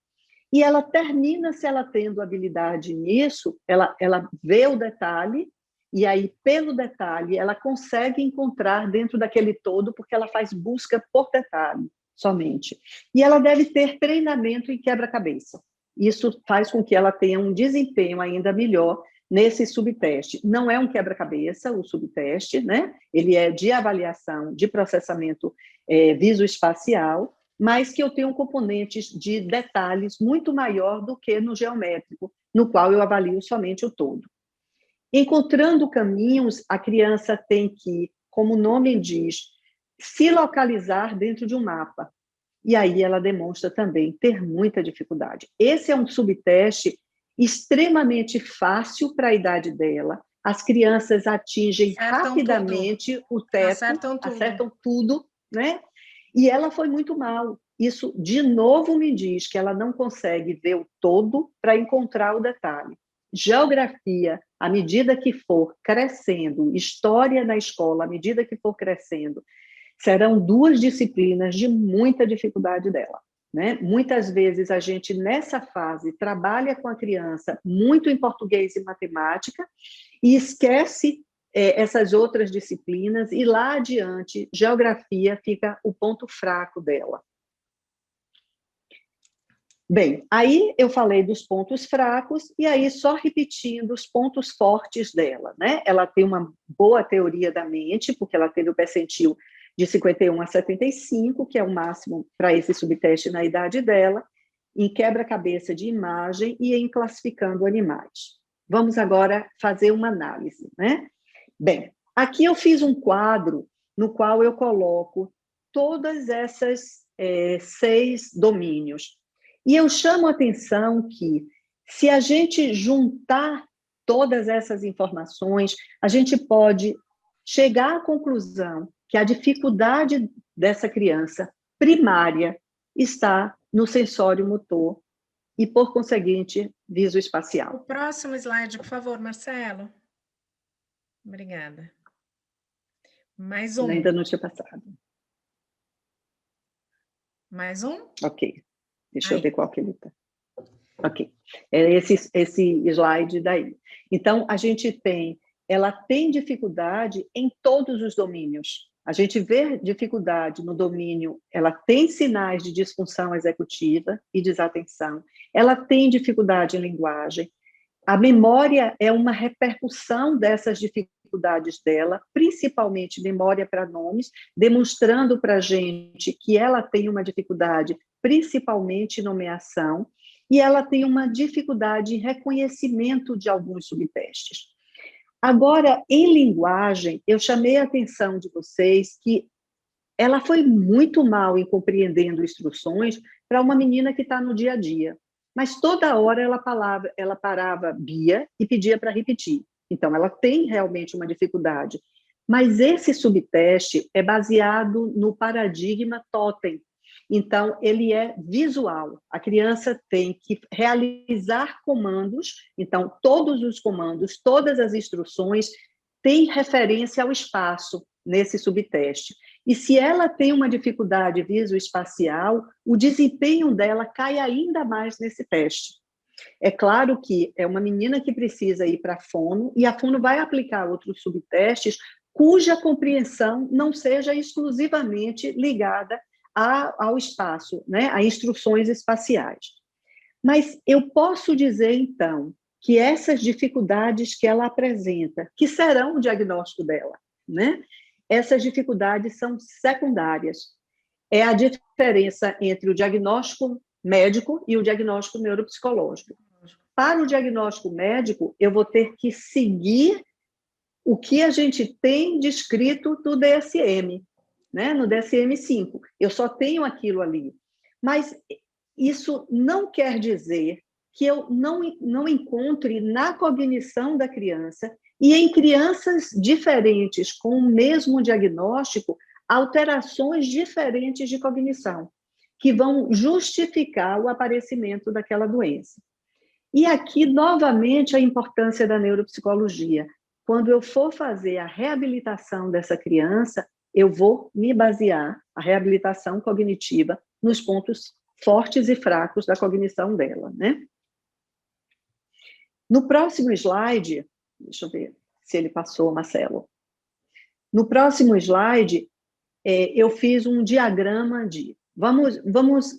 S1: E ela termina, se ela tendo habilidade nisso, ela vê o detalhe, e aí, pelo detalhe, ela consegue encontrar dentro daquele todo, porque ela faz busca por detalhe somente. E ela deve ter treinamento em quebra-cabeça. Isso faz com que ela tenha um desempenho ainda melhor nesse subteste. Não é um quebra-cabeça, o subteste, né? Ele é de avaliação, de processamento visoespacial, mas que eu tenho componentes de detalhes muito maior do que no geométrico, no qual eu avalio somente o todo. Encontrando caminhos, a criança tem que, como o nome diz, se localizar dentro de um mapa. E aí ela demonstra também ter muita dificuldade. Esse é um subteste extremamente fácil para a idade dela. As crianças atingem rapidamente o teto, acertam tudo, né? E ela foi muito mal. Isso, de novo, me diz que ela não consegue ver o todo para encontrar o detalhe. Geografia, à medida que for crescendo, história na escola, à medida que for crescendo, serão duas disciplinas de muita dificuldade dela, né? Muitas vezes a gente, nessa fase, trabalha com a criança muito em português e matemática e esquece essas outras disciplinas, e lá adiante, geografia fica o ponto fraco dela. Bem, aí eu falei dos pontos fracos, e aí só repetindo os pontos fortes dela, né? Ela tem uma boa teoria da mente, porque ela teve o percentil de 51 a 75, que é o máximo para esse subteste na idade dela, em quebra-cabeça de imagem e em classificando animais. Vamos agora fazer uma análise, né? Bem, aqui eu fiz um quadro no qual eu coloco todas essas 6 domínios. E eu chamo a atenção que, se a gente juntar todas essas informações, a gente pode chegar à conclusão que a dificuldade dessa criança primária está no sensório motor e, por conseguinte, visoespacial.
S2: O próximo slide, por favor, Marcelo. Obrigada. Mais um.
S1: Ainda não tinha passado.
S2: Mais um?
S1: Ok. Deixa eu ver qual que ele está. Ok. É esse slide daí. Então, a gente tem, ela tem dificuldade em todos os domínios. A gente vê dificuldade no domínio, ela tem sinais de disfunção executiva e desatenção, ela tem dificuldade em linguagem. A memória é uma repercussão dessas dificuldades dela, principalmente memória para nomes, demonstrando para a gente que ela tem uma dificuldade, principalmente em nomeação, e ela tem uma dificuldade em reconhecimento de alguns subtestes. Agora, em linguagem, eu chamei a atenção de vocês que ela foi muito mal em compreendendo instruções para uma menina que está no dia a dia. Mas toda hora ela parava Bia e pedia para repetir. Então, ela tem realmente uma dificuldade. Mas esse subteste é baseado no paradigma totem. Então, ele é visual. A criança tem que realizar comandos, então, todos os comandos, todas as instruções têm referência ao espaço nesse subteste. E se ela tem uma dificuldade visoespacial, o desempenho dela cai ainda mais nesse teste. É claro que é uma menina que precisa ir para a fono, e a fono vai aplicar outros subtestes cuja compreensão não seja exclusivamente ligada ao espaço, né, a instruções espaciais. Mas eu posso dizer, então, que essas dificuldades que ela apresenta, que serão o diagnóstico dela, né, essas dificuldades são secundárias. É a diferença entre o diagnóstico médico e o diagnóstico neuropsicológico. Para o diagnóstico médico, eu vou ter que seguir o que a gente tem descrito do DSM, né? No DSM-5. Eu só tenho aquilo ali. Mas isso não quer dizer que eu não encontre na cognição da criança e em crianças diferentes com o mesmo diagnóstico alterações diferentes de cognição, que vão justificar o aparecimento daquela doença. E aqui, novamente, a importância da neuropsicologia. Quando eu for fazer a reabilitação dessa criança, eu vou me basear, a reabilitação cognitiva, nos pontos fortes e fracos da cognição dela, né? No próximo slide, deixa eu ver se ele passou, Marcelo. No próximo slide, eu fiz um diagrama de... Vamos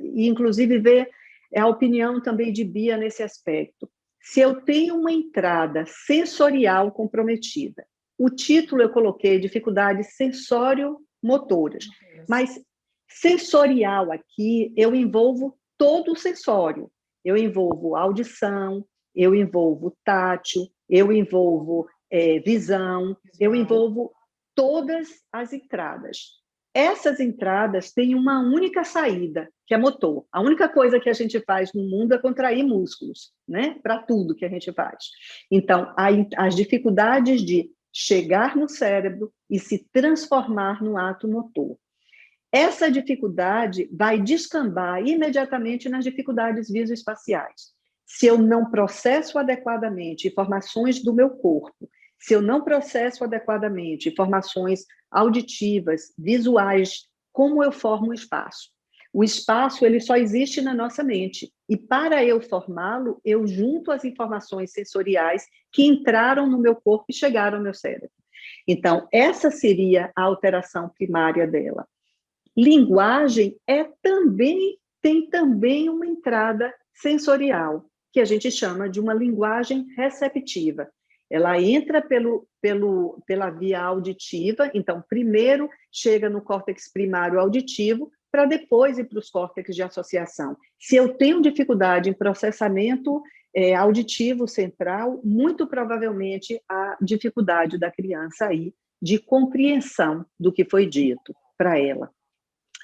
S1: inclusive, ver a opinião também de Bia nesse aspecto. Se eu tenho uma entrada sensorial comprometida, o título eu coloquei dificuldades sensório-motoras, mas sensorial aqui eu envolvo todo o sensório. Eu envolvo audição, eu envolvo tátil, eu envolvo visão, eu envolvo todas as entradas. Essas entradas têm uma única saída, que é motor. A única coisa que a gente faz no mundo é contrair músculos, né? Para tudo que a gente faz. Então, as dificuldades de chegar no cérebro e se transformar no ato motor. Essa dificuldade vai descambar imediatamente nas dificuldades visoespaciais. Se eu não processo adequadamente informações do meu corpo, se eu não processo adequadamente informações auditivas, visuais, como eu formo o espaço? O espaço, ele só existe na nossa mente. E para eu formá-lo, eu junto as informações sensoriais que entraram no meu corpo e chegaram ao meu cérebro. Então, essa seria a alteração primária dela. Linguagem tem também uma entrada sensorial, que a gente chama de uma linguagem receptiva. Ela entra pela via auditiva, então, primeiro chega no córtex primário auditivo, para depois ir para os córtex de associação. Se eu tenho dificuldade em processamento auditivo central, muito provavelmente a dificuldade da criança aí de compreensão do que foi dito para ela.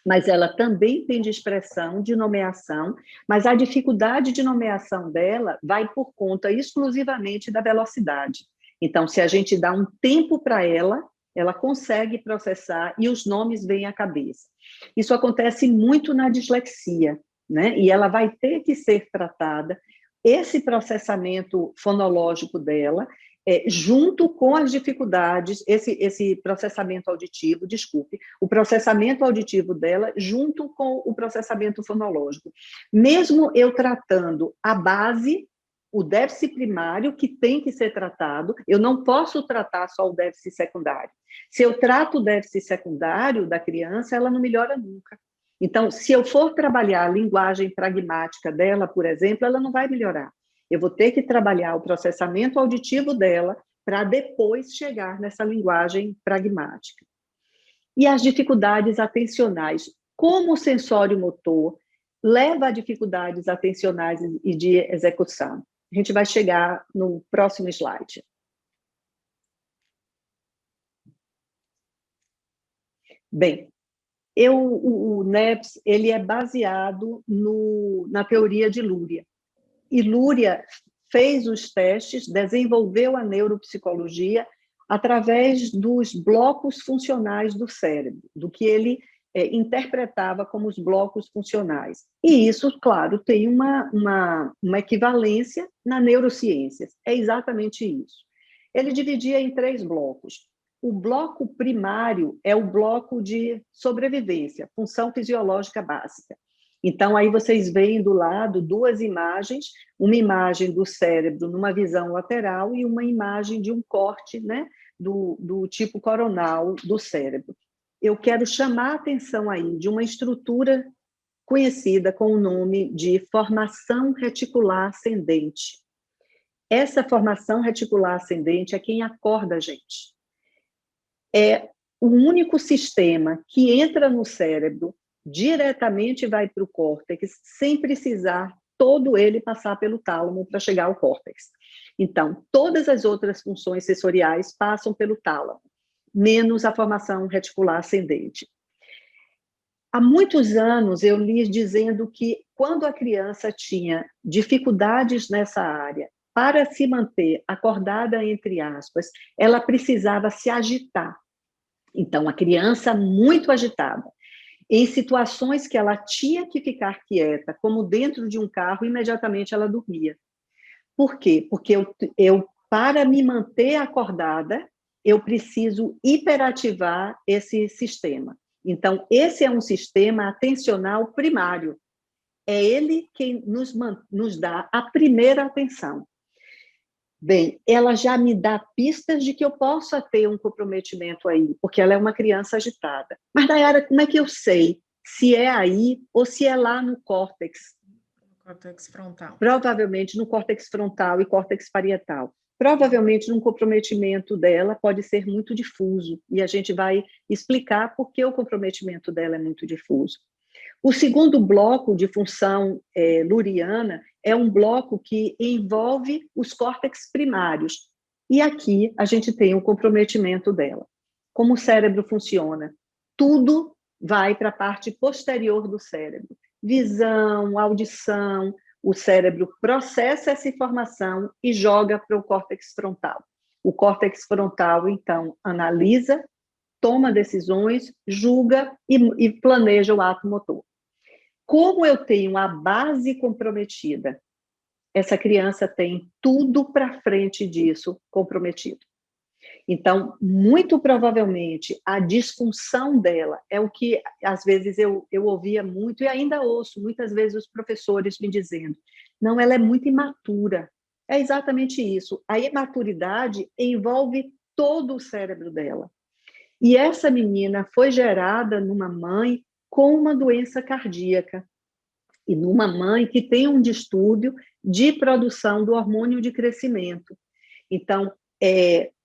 S1: Mas ela também tem de expressão, de nomeação, mas a dificuldade de nomeação dela vai por conta exclusivamente da velocidade. Então, se a gente dá um tempo para ela, ela consegue processar e os nomes vêm à cabeça. Isso acontece muito na dislexia, né? E ela vai ter que ser tratada, esse processamento fonológico dela, junto com as dificuldades, esse processamento auditivo, desculpe, o processamento auditivo dela junto com o processamento fonológico. Mesmo eu tratando a base, o déficit primário, que tem que ser tratado, eu não posso tratar só o déficit secundário. Se eu trato o déficit secundário da criança, ela não melhora nunca. Então, se eu for trabalhar a linguagem pragmática dela, por exemplo, ela não vai melhorar. Eu vou ter que trabalhar o processamento auditivo dela para depois chegar nessa linguagem pragmática. E as dificuldades atencionais, como o sensório motor leva a dificuldades atencionais e de execução. A gente vai chegar no próximo slide. Bem, o NEPS ele é baseado na teoria de Luria. E Luria fez os testes, desenvolveu a neuropsicologia através dos blocos funcionais do cérebro, do que ele interpretava como os blocos funcionais. E isso, claro, tem uma equivalência na neurociências. É exatamente isso. Ele dividia em 3 blocos. O bloco primário é o bloco de sobrevivência, função fisiológica básica. Então, aí vocês veem do lado 2 imagens, uma imagem do cérebro numa visão lateral e uma imagem de um corte, né, do tipo coronal do cérebro. Eu quero chamar a atenção aí de uma estrutura conhecida com o nome de formação reticular ascendente. Essa formação reticular ascendente é quem acorda a gente. É o único sistema que entra no cérebro, diretamente vai para o córtex, sem precisar todo ele passar pelo tálamo para chegar ao córtex. Então, todas as outras funções sensoriais passam pelo tálamo, menos a formação reticular ascendente. Há muitos anos eu li dizendo que quando a criança tinha dificuldades nessa área, para se manter acordada, entre aspas, ela precisava se agitar. Então, a criança muito agitada, em situações que ela tinha que ficar quieta, como dentro de um carro, imediatamente ela dormia. Por quê? Porque para me manter acordada, eu preciso hiperativar esse sistema. Então, esse é um sistema atencional primário. É ele quem nos dá a primeira atenção. Bem, ela já me dá pistas de que eu possa ter um comprometimento aí, porque ela é uma criança agitada. Mas, Nayara, como é que eu sei se é aí ou se é lá no córtex?
S2: Córtex frontal.
S1: Provavelmente no córtex frontal e córtex parietal. Provavelmente num comprometimento dela pode ser muito difuso, e a gente vai explicar por que o comprometimento dela é muito difuso. O segundo bloco de função luriana é um bloco que envolve os córtex primários. E aqui a gente tem o comprometimento dela. Como o cérebro funciona? Tudo vai para a parte posterior do cérebro. Visão, audição, o cérebro processa essa informação e joga para o córtex frontal. O córtex frontal, então, analisa, toma decisões, julga e planeja o ato motor. Como eu tenho a base comprometida, essa criança tem tudo para frente disso comprometido. Então, muito provavelmente, a disfunção dela é o que, às vezes, eu ouvia muito, e ainda ouço, muitas vezes, os professores me dizendo, não, ela é muito imatura. É exatamente isso. A imaturidade envolve todo o cérebro dela. E essa menina foi gerada numa mãe com uma doença cardíaca e numa mãe que tem um distúrbio de produção do hormônio de crescimento. Então,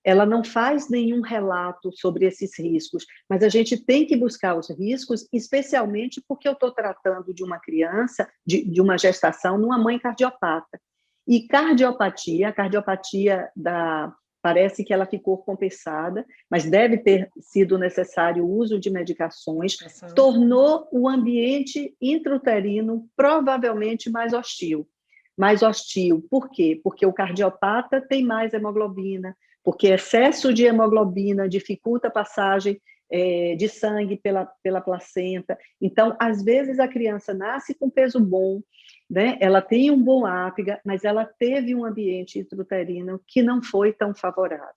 S1: ela não faz nenhum relato sobre esses riscos, mas a gente tem que buscar os riscos, especialmente porque eu estou tratando de uma criança, de uma gestação, numa mãe cardiopata. E a cardiopatia parece que ela ficou compensada, mas deve ter sido necessário o uso de medicações, tornou o ambiente intrauterino provavelmente mais hostil. Mais hostil, por quê? Porque o cardiopata tem mais hemoglobina, porque excesso de hemoglobina dificulta a passagem de sangue pela placenta. Então, às vezes, a criança nasce com peso bom, né? Ela tem um bom ápiga, mas ela teve um ambiente intrauterino que não foi tão favorável.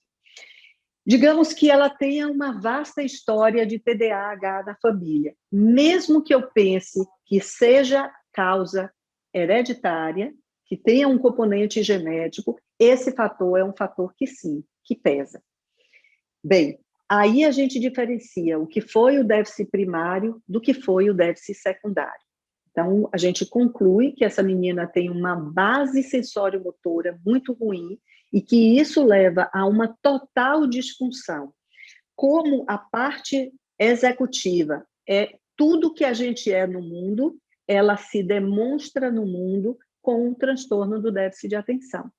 S1: Digamos que ela tenha uma vasta história de TDAH na família. Mesmo que eu pense que seja causa hereditária, que tenha um componente genético, esse fator é um fator que sim, que pesa. Bem, aí a gente diferencia o que foi o déficit primário do que foi o déficit secundário. Então, a gente conclui que essa menina tem uma base sensório-motora muito ruim e que isso leva a uma total disfunção. Como a parte executiva é tudo que a gente é no mundo, ela se demonstra no mundo com um transtorno do déficit de atenção,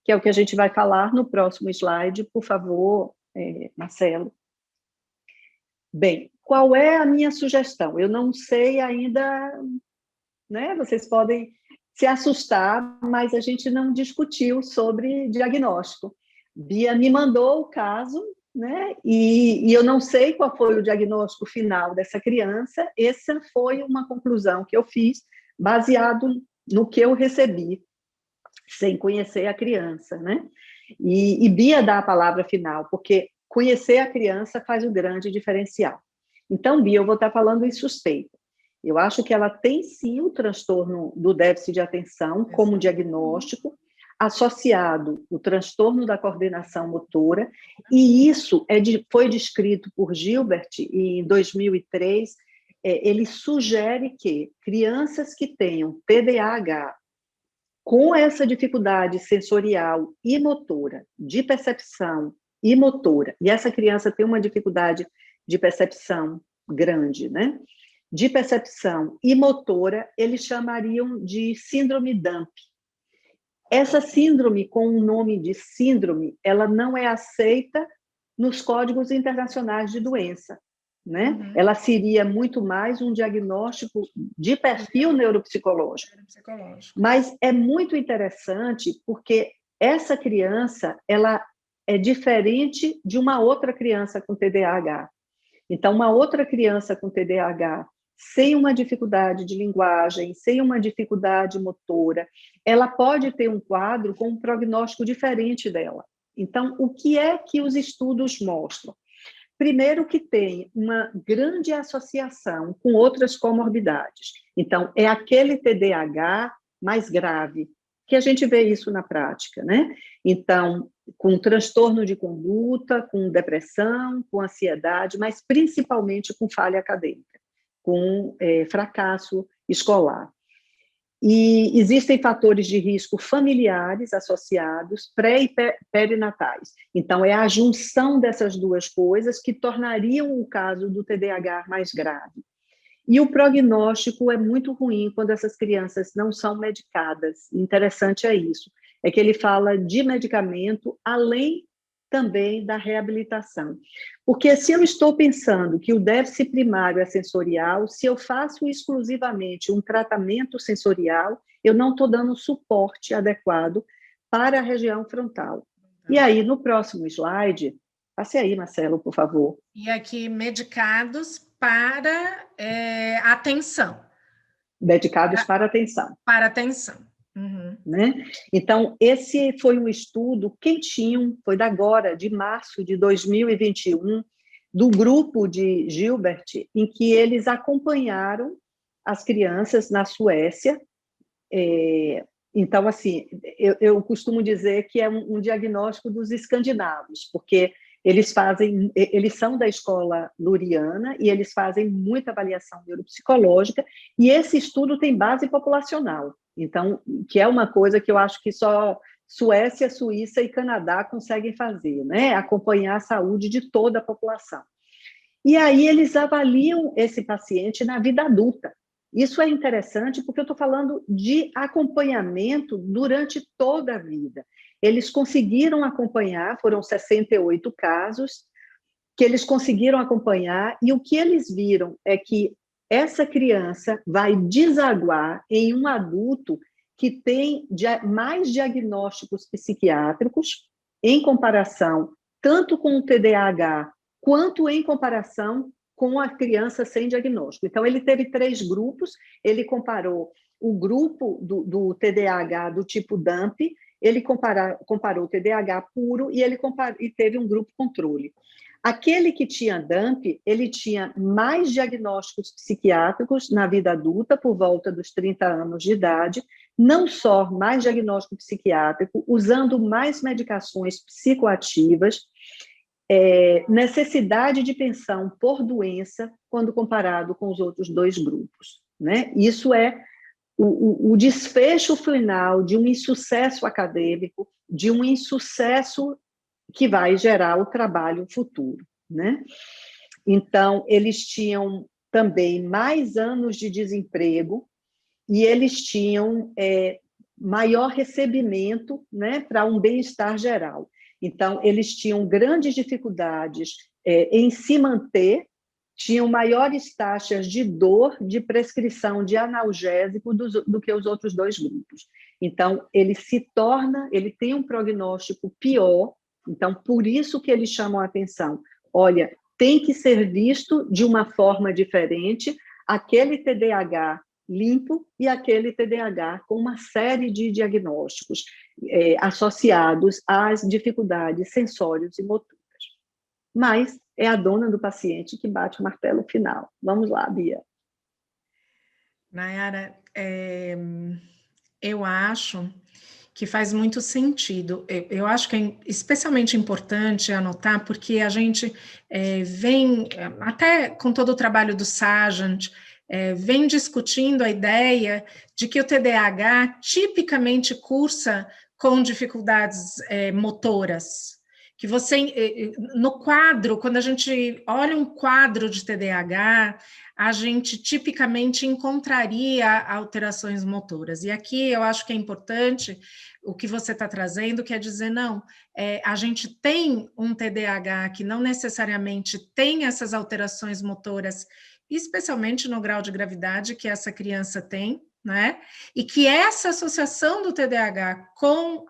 S1: que é o que a gente vai falar no próximo slide, por favor, Marcelo. Bem, qual é a minha sugestão? Eu não sei ainda, né? Vocês podem se assustar, mas a gente não discutiu sobre diagnóstico. Bia me mandou o caso, né? E eu não sei qual foi o diagnóstico final dessa criança, essa foi uma conclusão que eu fiz, baseado no que eu recebi, sem conhecer a criança, né? E Bia dá a palavra final, porque conhecer a criança faz um grande diferencial. Então, Bia, eu vou estar falando em suspeita. Eu acho que ela tem sim o transtorno do déficit de atenção como diagnóstico, associado o transtorno da coordenação motora, e isso foi descrito por Gilbert em 2003. Ele sugere que crianças que tenham TDAH com essa dificuldade sensorial e motora, de percepção e motora, e essa criança tem uma dificuldade de percepção grande, né? De percepção e motora, eles chamariam de síndrome DAMP. Essa síndrome, com o nome de síndrome, ela não é aceita nos códigos internacionais de doença, né? Uhum. Ela seria muito mais um diagnóstico de perfil neuropsicológico. Mas é muito interessante porque essa criança, ela é diferente de uma outra criança com TDAH. Então, uma outra criança com TDAH, sem uma dificuldade de linguagem, sem uma dificuldade motora, ela pode ter um quadro com um prognóstico diferente dela. Então, o que é que os estudos mostram? Primeiro, que tem uma grande associação com outras comorbidades. Então, é aquele TDAH mais grave, que a gente vê isso na prática, né? Então, com transtorno de conduta, com depressão, com ansiedade, mas principalmente com falha acadêmica, com fracasso escolar. E existem fatores de risco familiares associados, pré- e perinatais. Então, é a junção dessas duas coisas que tornariam o caso do TDAH mais grave. E o prognóstico é muito ruim quando essas crianças não são medicadas. Interessante é isso, é que ele fala de medicamento, além também da reabilitação. Porque se eu estou pensando que o déficit primário é sensorial, se eu faço exclusivamente um tratamento sensorial, eu não estou dando suporte adequado para a região frontal. E aí, no próximo slide, passe aí, Marcelo, por favor.
S2: E aqui, medicados para atenção.
S1: Medicados para atenção.
S2: Para atenção. Uhum.
S1: Né? Então, esse foi um estudo quentinho, foi da agora, de março de 2021, do grupo de Gilbert, em que eles acompanharam as crianças na Suécia. Então, assim, eu costumo dizer que é um diagnóstico dos escandinavos, porque eles são da escola luriana e eles fazem muita avaliação neuropsicológica, e esse estudo tem base populacional. Então, que é uma coisa que eu acho que só Suécia, Suíça e Canadá conseguem fazer, né? Acompanhar a saúde de toda a população. E aí eles avaliam esse paciente na vida adulta. Isso é interessante porque eu estou falando de acompanhamento durante toda a vida. Eles conseguiram acompanhar, foram 68 casos que eles conseguiram acompanhar, e o que eles viram é que essa criança vai desaguar em um adulto que tem mais diagnósticos psiquiátricos em comparação tanto com o TDAH quanto em comparação com a criança sem diagnóstico. Então, ele teve 3 grupos, ele comparou o grupo do TDAH do tipo DAMP, ele comparou o TDAH puro e e teve um grupo controle. Aquele que tinha DAMP, ele tinha mais diagnósticos psiquiátricos na vida adulta, por volta dos 30 anos de idade, não só mais diagnóstico psiquiátrico, usando mais medicações psicoativas, necessidade de pensão por doença, quando comparado com os outros 2 grupos. Né? Isso é o desfecho final de um insucesso acadêmico, de um insucesso que vai gerar o trabalho futuro, né? Então, eles tinham também mais anos de desemprego e eles tinham maior recebimento, né, para um bem-estar geral. Então, eles tinham grandes dificuldades em se manter, tinham maiores taxas de dor, de prescrição de analgésico do que os outros 2 grupos. Então, ele tem um prognóstico pior Então, por isso que eles chamam a atenção. Olha, tem que ser visto de uma forma diferente aquele TDAH limpo e aquele TDAH com uma série de diagnósticos associados às dificuldades sensórias e motoras. Mas é a dona do paciente que bate o martelo final. Vamos lá, Bia.
S2: Nayara, eu acho que faz muito sentido. Eu acho que é especialmente importante anotar, porque a gente vem, até com todo o trabalho do Sargent, vem discutindo a ideia de que o TDAH tipicamente cursa com dificuldades motoras. Que você, no quadro, quando a gente olha um quadro de TDAH, a gente tipicamente encontraria alterações motoras. E aqui eu acho que é importante o que você está trazendo, quer dizer, não, a gente tem um TDAH que não necessariamente tem essas alterações motoras, especialmente no grau de gravidade que essa criança tem, né? E que essa associação do TDAH com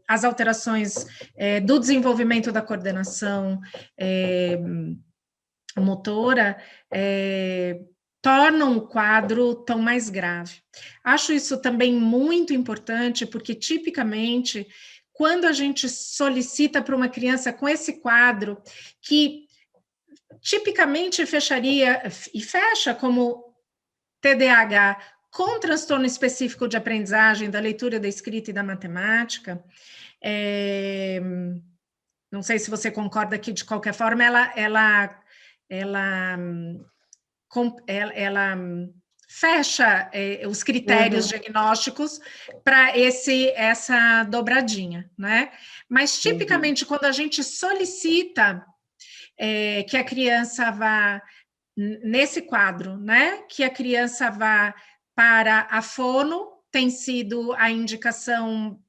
S2: as alterações do desenvolvimento da coordenação motora tornam o quadro tão mais grave. Acho isso também muito importante, porque tipicamente, quando a gente solicita para uma criança com esse quadro, que tipicamente fecharia, e fecha como TDAH, com transtorno específico de aprendizagem da leitura, da escrita e da matemática, não sei se você concorda que, de qualquer forma, ela fecha os critérios diagnósticos para essa dobradinha, né? Mas, tipicamente, quando a gente solicita que a criança vá, nesse quadro, né? Que a criança vá para a fono, tem sido a indicação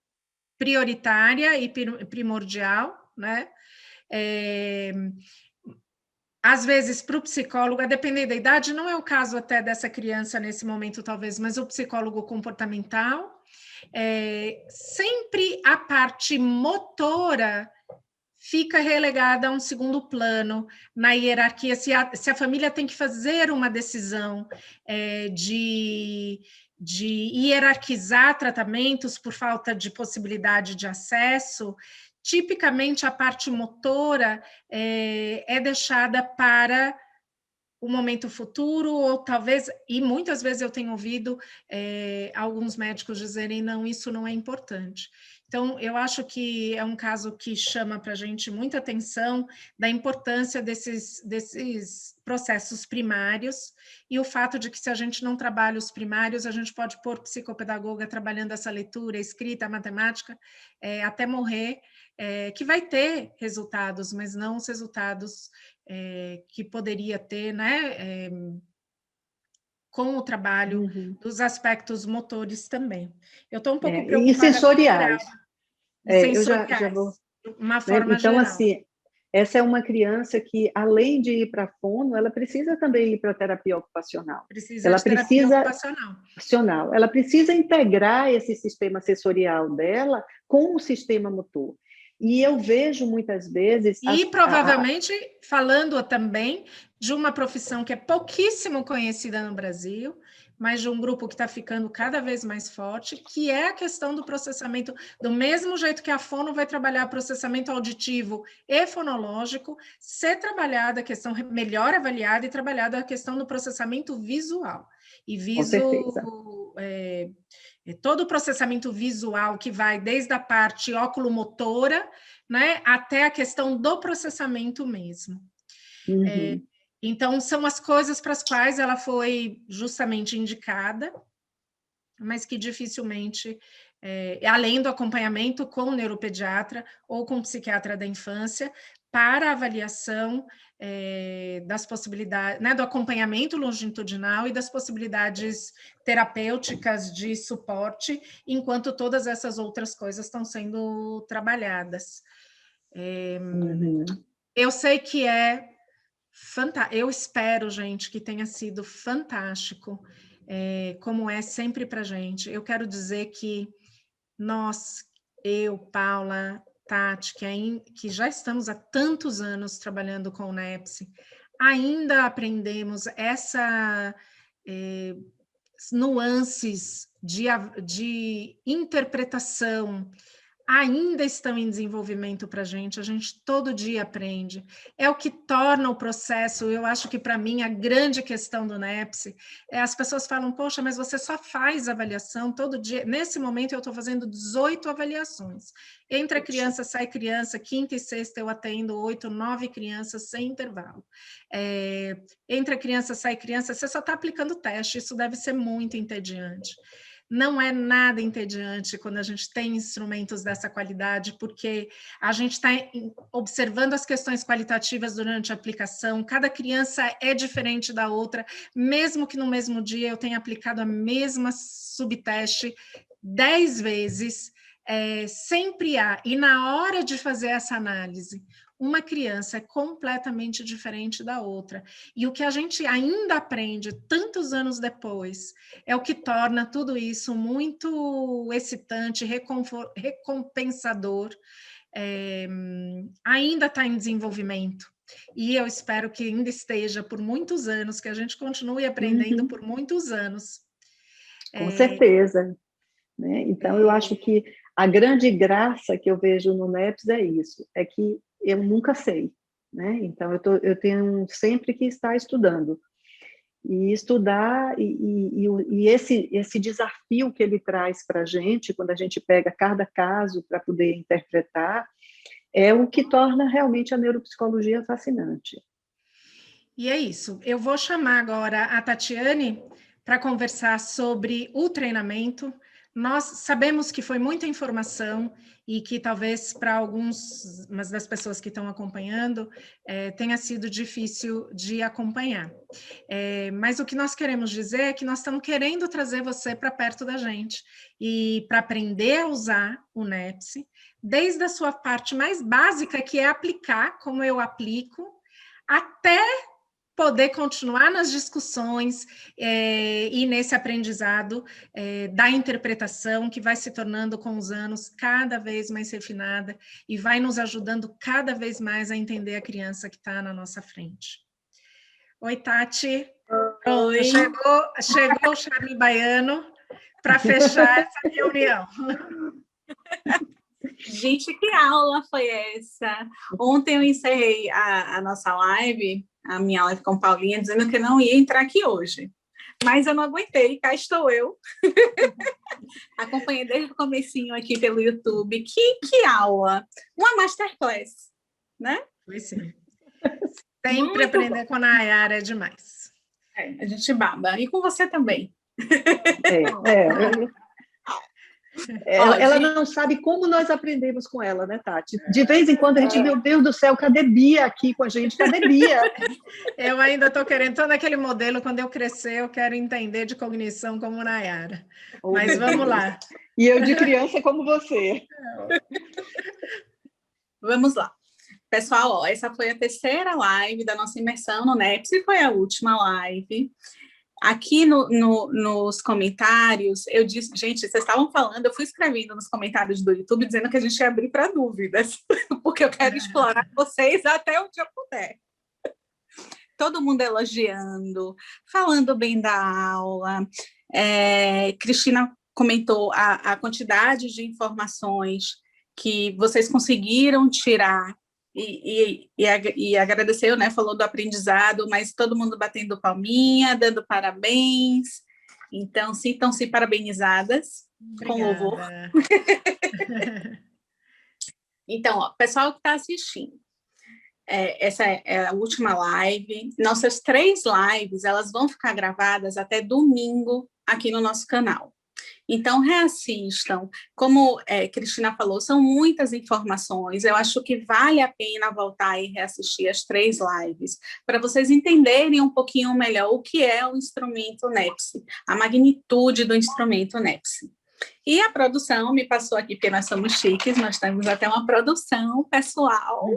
S2: prioritária e primordial, né? Às vezes, para o psicólogo, a depender da idade, não é o caso até dessa criança nesse momento, talvez, mas o psicólogo comportamental, sempre a parte motora fica relegada a um segundo plano na hierarquia. Se a família tem que fazer uma decisão de hierarquizar tratamentos por falta de possibilidade de acesso, tipicamente a parte motora é deixada para o momento futuro, ou talvez, e muitas vezes eu tenho ouvido alguns médicos dizerem, não, isso não é importante. Então, eu acho que é um caso que chama para a gente muita atenção da importância desses processos primários, e o fato de que, se a gente não trabalha os primários, a gente pode pôr psicopedagoga trabalhando essa leitura, escrita, matemática, até morrer, que vai ter resultados, mas não os resultados que poderia ter, né, com o trabalho dos aspectos motores também. Eu estou um pouco preocupada
S1: e sensoriais.
S2: com sensoriais,
S1: Eu já vou...
S2: de uma
S1: Né?
S2: forma
S1: então,
S2: geral.
S1: assim, essa é uma criança que, além de ir para a fono, ela precisa também ir para a terapia ocupacional.
S2: Precisa de terapia ocupacional.
S1: Ela precisa integrar esse sistema sensorial dela com o sistema motor. E eu vejo muitas vezes...
S2: E provavelmente falando também de uma profissão que é pouquíssimo conhecida no Brasil, mas de um grupo que está ficando cada vez mais forte, que é a questão do processamento, do mesmo jeito que a fono vai trabalhar processamento auditivo e fonológico, ser trabalhada a questão, melhor avaliada e trabalhada a questão do processamento visual. E todo o processamento visual que vai desde a parte oculomotora, né, até a questão do processamento mesmo. Então, são as coisas para as quais ela foi justamente indicada, mas que dificilmente, além do acompanhamento com o neuropediatra ou com o psiquiatra da infância, para avaliação das possibilidades, né, do acompanhamento longitudinal e das possibilidades terapêuticas de suporte, enquanto todas essas outras coisas estão sendo trabalhadas. Eu sei que eu espero, gente, que tenha sido fantástico, como é sempre para a gente. Eu quero dizer que nós, eu, Paula, Tati, que já estamos há tantos anos trabalhando com o NEPS, ainda aprendemos nuances de interpretação, ainda estão em desenvolvimento para a gente todo dia aprende. É o que torna o processo, eu acho que para mim a grande questão do NEPS é as pessoas falam, poxa, mas você só faz avaliação todo dia. Nesse momento eu estou fazendo 18 avaliações. Entra criança, sai criança, quinta e sexta eu atendo 8, 9 crianças sem intervalo. Entra criança, sai criança, você só está aplicando teste, isso deve ser muito entediante. Não é nada entediante quando a gente tem instrumentos dessa qualidade, porque a gente está observando as questões qualitativas durante a aplicação, cada criança é diferente da outra, mesmo que no mesmo dia eu tenha aplicado a mesma subteste 10 vezes, sempre há, e na hora de fazer essa análise, uma criança é completamente diferente da outra. E o que a gente ainda aprende tantos anos depois é o que torna tudo isso muito excitante, recompensador. Ainda está em desenvolvimento. E eu espero que ainda esteja por muitos anos, que a gente continue aprendendo por muitos anos.
S1: Com certeza. Né? Então, eu acho que a grande graça que eu vejo no NEPS é isso, é que eu nunca sei, né? Então, eu tenho sempre que estar estudando. E estudar, e esse desafio que ele traz para a gente, quando a gente pega cada caso para poder interpretar, é o que torna realmente a neuropsicologia fascinante.
S2: E é isso. Eu vou chamar agora a Tatiane para conversar sobre o treinamento. Nós sabemos que foi muita informação e que talvez para algumas das pessoas que estão acompanhando tenha sido difícil de acompanhar. Mas o que nós queremos dizer é que nós estamos querendo trazer você para perto da gente e para aprender a usar o NEPS, desde a sua parte mais básica, que é aplicar, como eu aplico, até poder continuar nas discussões e nesse aprendizado da interpretação que vai se tornando com os anos cada vez mais refinada e vai nos ajudando cada vez mais a entender a criança que está na nossa frente. Oi, Tati.
S3: Oi.
S2: Chegou o Charme Baiano para fechar essa reunião.
S3: Gente, que aula foi essa? Ontem eu encerrei a nossa live, a minha live com Paulinha, dizendo que eu não ia entrar aqui hoje. Mas eu não aguentei, cá estou eu. Acompanhei desde o comecinho aqui pelo YouTube. Que aula! Uma masterclass, né?
S2: Foi sim. Sempre aprender com a Nayara é demais.
S3: A gente baba. E com você também.
S1: Ela não sabe como nós aprendemos com ela, né, Tati? De vez em quando a gente, meu Deus do céu, cadê Bia aqui com a gente? Cadê Bia?
S2: Eu ainda estou querendo, estou naquele modelo, quando eu crescer, eu quero entender de cognição como Nayara. Mas vamos lá.
S1: E eu de criança como você.
S3: Vamos lá. Pessoal, essa foi a terceira live da nossa imersão no NEPS e foi a última live. Aqui nos comentários, eu disse, gente, vocês estavam falando, eu fui escrevendo nos comentários do YouTube dizendo que a gente ia abrir para dúvidas, porque eu quero explorar vocês até onde eu puder. Todo mundo elogiando, falando bem da aula. Cristina comentou a quantidade de informações que vocês conseguiram tirar e agradeceu, né? Falou do aprendizado, mas todo mundo batendo palminha, dando parabéns. Então, sintam-se parabenizadas.
S2: Obrigada.
S3: Com louvor. Então, ó, pessoal que está assistindo, essa é a última live. Nossas 3 lives, elas vão ficar gravadas até domingo aqui no nosso canal. Então, reassistam. Como Cristina falou, são muitas informações. Eu acho que vale a pena voltar e reassistir as 3 lives, para vocês entenderem um pouquinho melhor o que é o instrumento NEPS, a magnitude do instrumento NEPS. E a produção me passou aqui, porque nós somos chiques, nós temos até uma produção pessoal.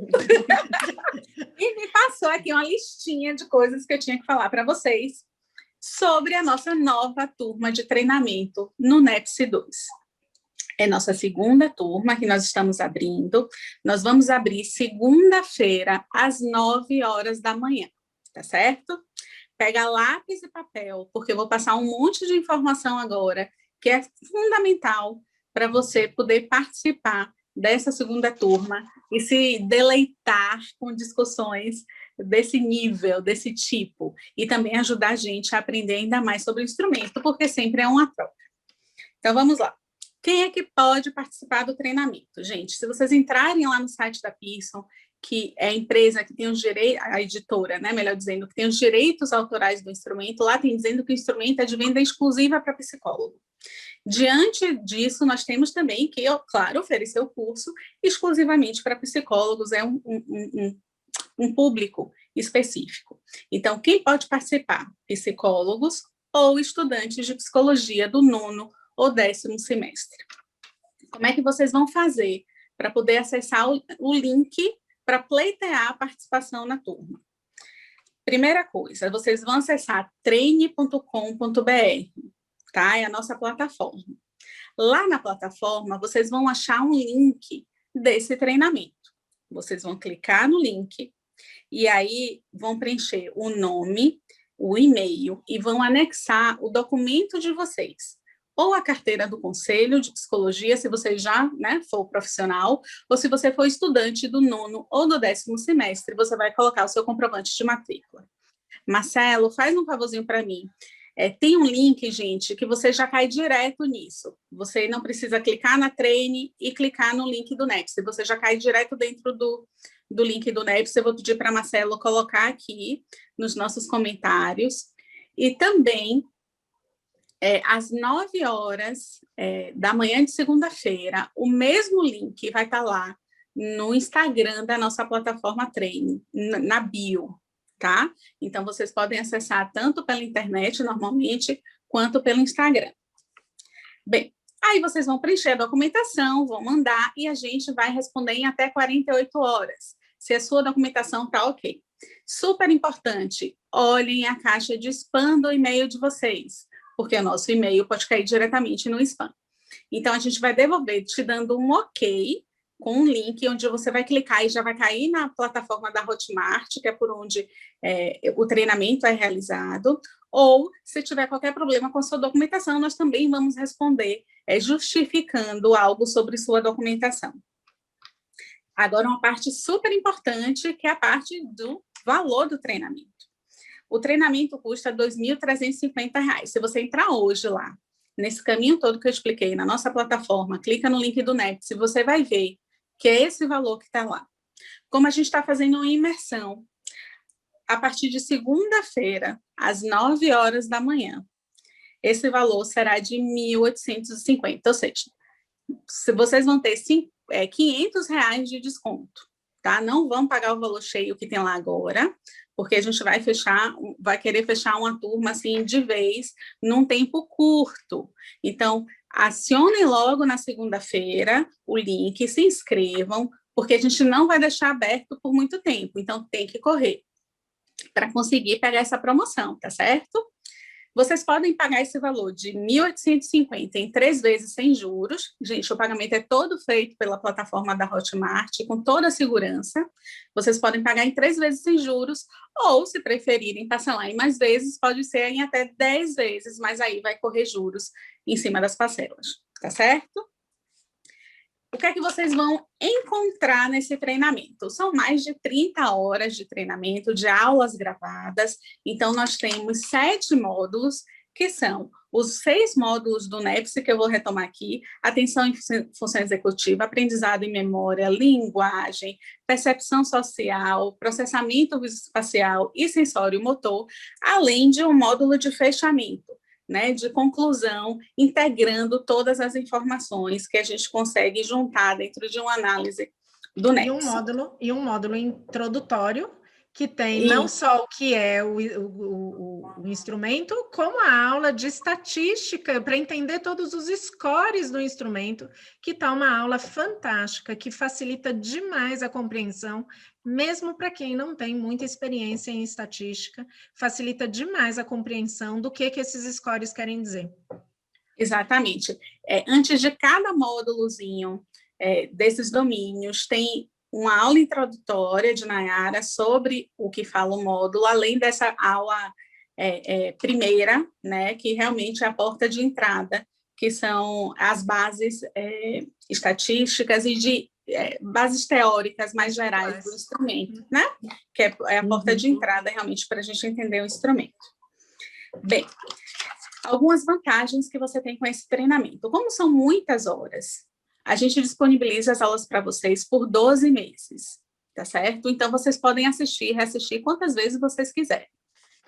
S3: E me passou aqui uma listinha de coisas que eu tinha que falar para vocês sobre a nossa nova turma de treinamento no NEPS 2. É nossa segunda turma que nós estamos abrindo. Nós vamos abrir segunda-feira, às 9 horas da manhã, tá certo? Pega lápis e papel, porque eu vou passar um monte de informação agora, que é fundamental para você poder participar dessa segunda turma e se deleitar com discussões desse nível, desse tipo, e também ajudar a gente a aprender ainda mais sobre o instrumento, porque sempre é uma troca. Então, vamos lá. Quem é que pode participar do treinamento? Gente, se vocês entrarem lá no site da Pearson, que é a empresa que tem os direitos, a editora, né, melhor dizendo, que tem os direitos autorais do instrumento, lá tem dizendo que o instrumento é de venda exclusiva para psicólogo. Diante disso, nós temos também que, claro, oferecer o curso exclusivamente para psicólogos, é um público específico. Então, quem pode participar? Psicólogos ou estudantes de psicologia do 9º ou 10º semestre. Como é que vocês vão fazer para poder acessar o link para pleitear a participação na turma? Primeira coisa, vocês vão acessar treine.com.br, tá? É a nossa plataforma. Lá na plataforma, vocês vão achar um link desse treinamento. Vocês vão clicar no link e aí vão preencher o nome, o e-mail e vão anexar o documento de vocês. Ou a carteira do Conselho de Psicologia, se você já, né, for profissional, ou se você for estudante do 9º ou do 10º semestre, você vai colocar o seu comprovante de matrícula. Marcelo, faz um favorzinho para mim. Tem um link, gente, que você já cai direto nisso. Você não precisa clicar na Treine e clicar no link do NEPS. Você já cai direto dentro do link do NEPS. Eu vou pedir para Marcelo colocar aqui nos nossos comentários. E também, às 9 horas da manhã de segunda-feira, o mesmo link vai estar lá no Instagram da nossa plataforma Treine, na bio. Tá? Então, vocês podem acessar tanto pela internet, normalmente, quanto pelo Instagram. Bem, aí vocês vão preencher a documentação, vão mandar, e a gente vai responder em até 48 horas, se a sua documentação está ok. Super importante, olhem a caixa de spam do e-mail de vocês, porque o nosso e-mail pode cair diretamente no spam. Então, a gente vai devolver te dando um ok, com um link onde você vai clicar e já vai cair na plataforma da Hotmart, que é por onde o treinamento é realizado, ou se tiver qualquer problema com a sua documentação, nós também vamos responder justificando algo sobre sua documentação. Agora, uma parte super importante, que é a parte do valor do treinamento. O treinamento custa R$ 2.350. Se você entrar hoje lá, nesse caminho todo que eu expliquei, na nossa plataforma, clica no link do NEPS, você vai ver que é esse valor que está lá. Como a gente está fazendo uma imersão, a partir de segunda-feira, às 9 horas da manhã, esse valor será de R$ 1.850, ou seja, vocês vão ter R$ 500 de desconto, tá? Não vão pagar o valor cheio que tem lá agora, porque a gente vai querer fechar uma turma assim de vez, num tempo curto. Então, acionem logo na segunda-feira o link, se inscrevam, porque a gente não vai deixar aberto por muito tempo, então tem que correr para conseguir pegar essa promoção, tá certo? Vocês podem pagar esse valor de R$ 1.850 em 3 vezes sem juros. Gente, o pagamento é todo feito pela plataforma da Hotmart, com toda a segurança. Vocês podem pagar em 3 vezes sem juros, ou, se preferirem parcelar em mais vezes, pode ser em até 10 vezes, mas aí vai correr juros em cima das parcelas, tá certo? O que é que vocês vão encontrar nesse treinamento? São mais de 30 horas de treinamento, de aulas gravadas. Então, nós temos 7 módulos, que são os 6 módulos do NEPS, que eu vou retomar aqui: atenção em função executiva, aprendizado em memória, linguagem, percepção social, processamento espacial e sensório-motor, além de um módulo de fechamento, né, de conclusão, integrando todas as informações que a gente consegue juntar dentro de uma análise do NEPS.
S2: E um módulo introdutório, que tem não só o que é o instrumento, como a aula de estatística, para entender todos os scores do instrumento, que está uma aula fantástica, que facilita demais a compreensão, mesmo para quem não tem muita experiência em estatística, facilita demais a compreensão do que esses scores querem dizer.
S3: Exatamente. Antes de cada módulozinho desses domínios, tem uma aula introdutória de Nayara sobre o que fala o módulo, além dessa aula primeira, né, que realmente é a porta de entrada, que são as bases estatísticas e de bases teóricas mais gerais do instrumento, né? Que é a porta de entrada realmente para a gente entender o instrumento. Bem, algumas vantagens que você tem com esse treinamento. Como são muitas horas, a gente disponibiliza as aulas para vocês por 12 meses, tá certo? Então, vocês podem assistir e reassistir quantas vezes vocês quiserem.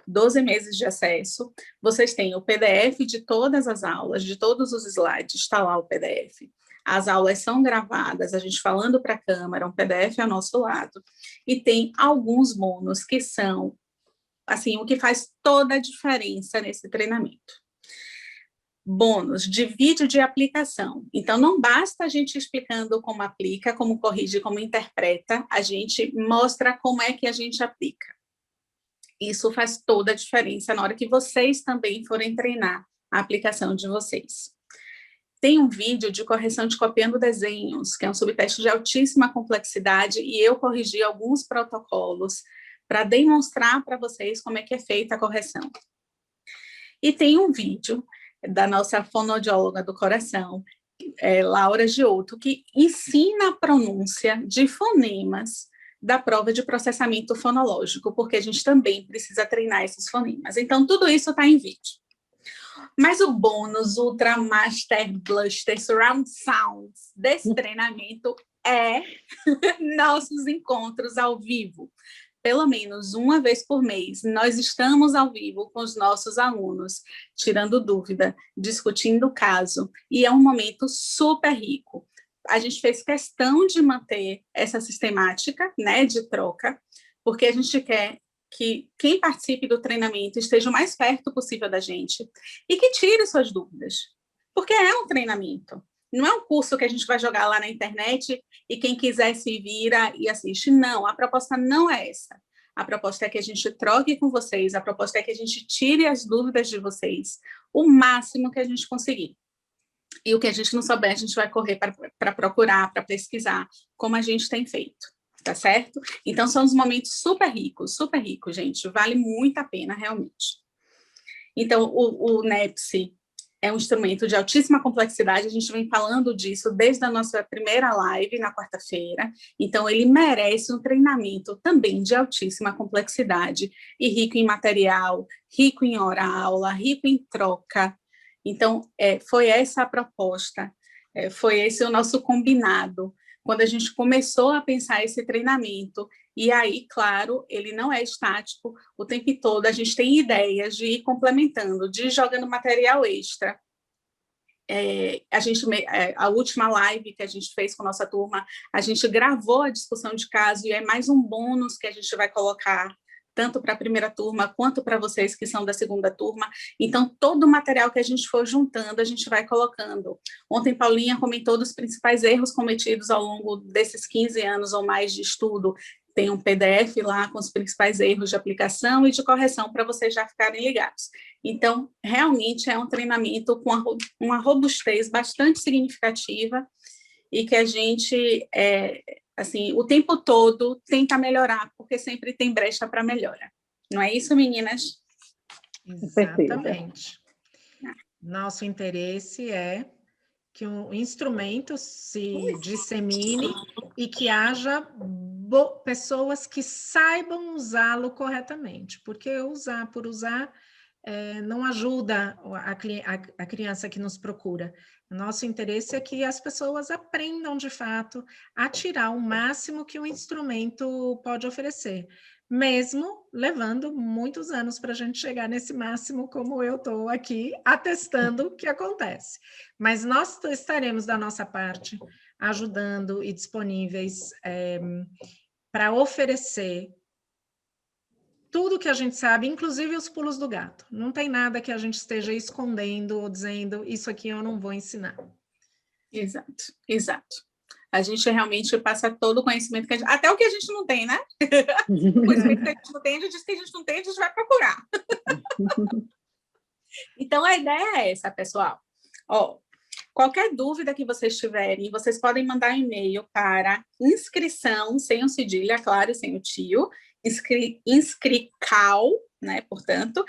S3: 12 meses de acesso, vocês têm o PDF de todas as aulas, de todos os slides, está lá o PDF. As aulas são gravadas, a gente falando para a câmera, um PDF ao nosso lado, e tem alguns bônus que são, assim, o que faz toda a diferença nesse treinamento. Bônus de vídeo de aplicação. Então, não basta a gente explicando como aplica, como corrige, como interpreta, a gente mostra como é que a gente aplica. Isso faz toda a diferença na hora que vocês também forem treinar a aplicação de vocês. Tem um vídeo de correção de copiando desenhos, que é um subteste de altíssima complexidade, e eu corrigi alguns protocolos para demonstrar para vocês como é que é feita a correção. E tem um vídeo da nossa fonoaudióloga do coração, Laura Giotto, que ensina a pronúncia de fonemas da prova de processamento fonológico, porque a gente também precisa treinar esses fonemas. Então, tudo isso está em vídeo. Mas o bônus Ultra Master Blaster Surround Sounds desse treinamento é nossos encontros ao vivo. Pelo menos uma vez por mês, nós estamos ao vivo com os nossos alunos, tirando dúvida, discutindo o caso, e é um momento super rico. A gente fez questão de manter essa sistemática, né, de troca, porque a gente quer que quem participe do treinamento esteja o mais perto possível da gente e que tire suas dúvidas, porque é um treinamento. Não é um curso que a gente vai jogar lá na internet e quem quiser se vira e assiste. Não, a proposta não é essa. A proposta é que a gente troque com vocês, a proposta é que a gente tire as dúvidas de vocês, o máximo que a gente conseguir. E o que a gente não souber, a gente vai correr para procurar, para pesquisar, como a gente tem feito, tá certo? Então, são uns momentos super ricos, gente. Vale muito a pena, realmente. Então, o NEPSI é um instrumento de altíssima complexidade, a gente vem falando disso desde a nossa primeira live, na quarta-feira, então ele merece um treinamento também de altíssima complexidade, e rico em material, rico em hora-aula, rico em troca. Então, foi essa a proposta, foi esse o nosso combinado, quando a gente começou a pensar esse treinamento. E aí, claro, ele não é estático, o tempo todo a gente tem ideias de ir complementando, de ir jogando material extra. A última live que a gente fez com a nossa turma, a gente gravou a discussão de caso, e é mais um bônus que a gente vai colocar, tanto para a primeira turma, quanto para vocês que são da segunda turma. Então, todo o material que a gente for juntando, a gente vai colocando. Ontem, Paulinha comentou dos principais erros cometidos ao longo desses 15 anos ou mais de estudo. Tem um PDF lá com os principais erros de aplicação e de correção para vocês já ficarem ligados. Então, realmente é um treinamento com uma robustez bastante significativa e que a gente, assim, o tempo todo tenta melhorar, porque sempre tem brecha para melhora. Não é isso, meninas?
S2: Exatamente. Nosso interesse é que o instrumento se dissemine e que haja pessoas que saibam usá-lo corretamente, porque usar por usar não ajuda a criança que nos procura. Nosso interesse é que as pessoas aprendam, de fato, a tirar o máximo que o instrumento pode oferecer, mesmo levando muitos anos para a gente chegar nesse máximo, como eu estou aqui atestando o que acontece. Mas nós estaremos da nossa parte ajudando e disponíveis para oferecer tudo que a gente sabe, inclusive os pulos do gato. Não tem nada que a gente esteja escondendo ou dizendo, isso aqui eu não vou ensinar.
S3: Exato, exato. A gente realmente passa todo o conhecimento que a gente... Até o que a gente não tem, né? O conhecimento que a gente não tem, a gente diz que a gente não tem, a gente vai procurar. Então, a ideia é essa, pessoal. Ó, qualquer dúvida que vocês tiverem, vocês podem mandar e-mail para inscrição, sem o cedilha, é claro, sem o tio, inscrical, né, portanto,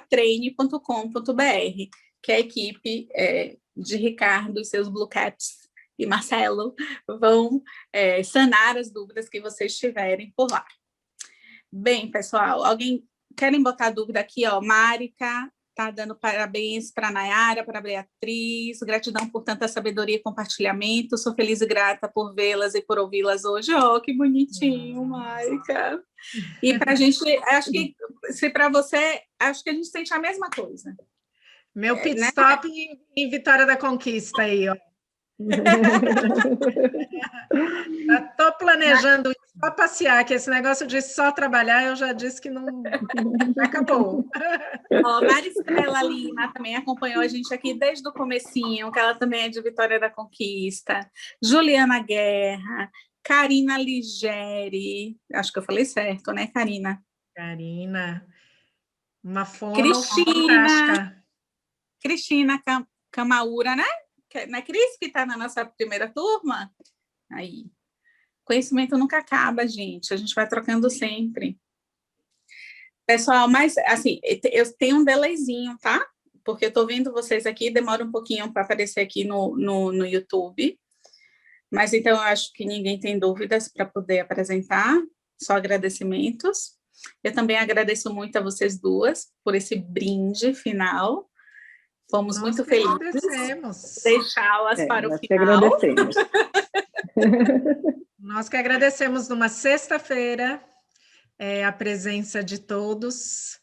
S3: @treine.com.br, que a equipe de Ricardo e seus Blue Caps e Marcelo vão sanar as dúvidas que vocês tiverem por lá. Bem, pessoal, alguém querem botar dúvida aqui? Ó, Marika está dando parabéns para a Nayara, para a Beatriz, gratidão por tanta sabedoria e compartilhamento, sou feliz e grata por vê-las e por ouvi-las hoje. Oh, que bonitinho, Marika. E para a gente, acho que, se para você, acho que a gente sente a mesma coisa.
S2: Meu pit stop em Vitória da Conquista aí, ó. Estou planejando só passear, que esse negócio de só trabalhar, eu já disse que não acabou.
S3: Ó, Maristrela Lima também acompanhou a gente aqui desde o comecinho, que ela também é de Vitória da Conquista. Juliana Guerra, Karina Ligeri, acho que eu falei certo, né, Karina?
S2: Karina, uma fono fantástica.
S3: Cristina Camaura, né? Não é Cris que está na nossa primeira turma? Aí. Conhecimento nunca acaba, gente. A gente vai trocando sempre. Pessoal, mas, assim, eu tenho um delayzinho, tá? Porque eu estou vendo vocês aqui, demora um pouquinho para aparecer aqui no YouTube. Mas, então, eu acho que ninguém tem dúvidas para poder apresentar. Só agradecimentos. Eu também agradeço muito a vocês duas por esse brinde final. Fomos muito felizes deixá-las para o final.
S1: Agradecemos.
S2: Nós que agradecemos numa sexta-feira a presença de todos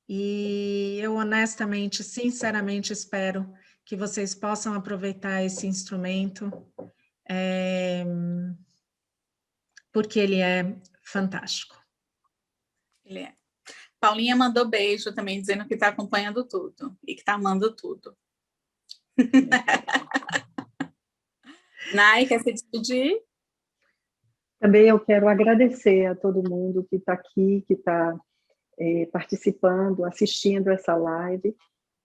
S2: e eu honestamente, sinceramente espero que vocês possam aproveitar esse instrumento porque ele é fantástico.
S3: Ele é. Paulinha mandou beijo também, dizendo que está acompanhando tudo e que está amando tudo. Nai, quer se despedir?
S1: Também eu quero agradecer a todo mundo que está aqui, que está participando, assistindo essa live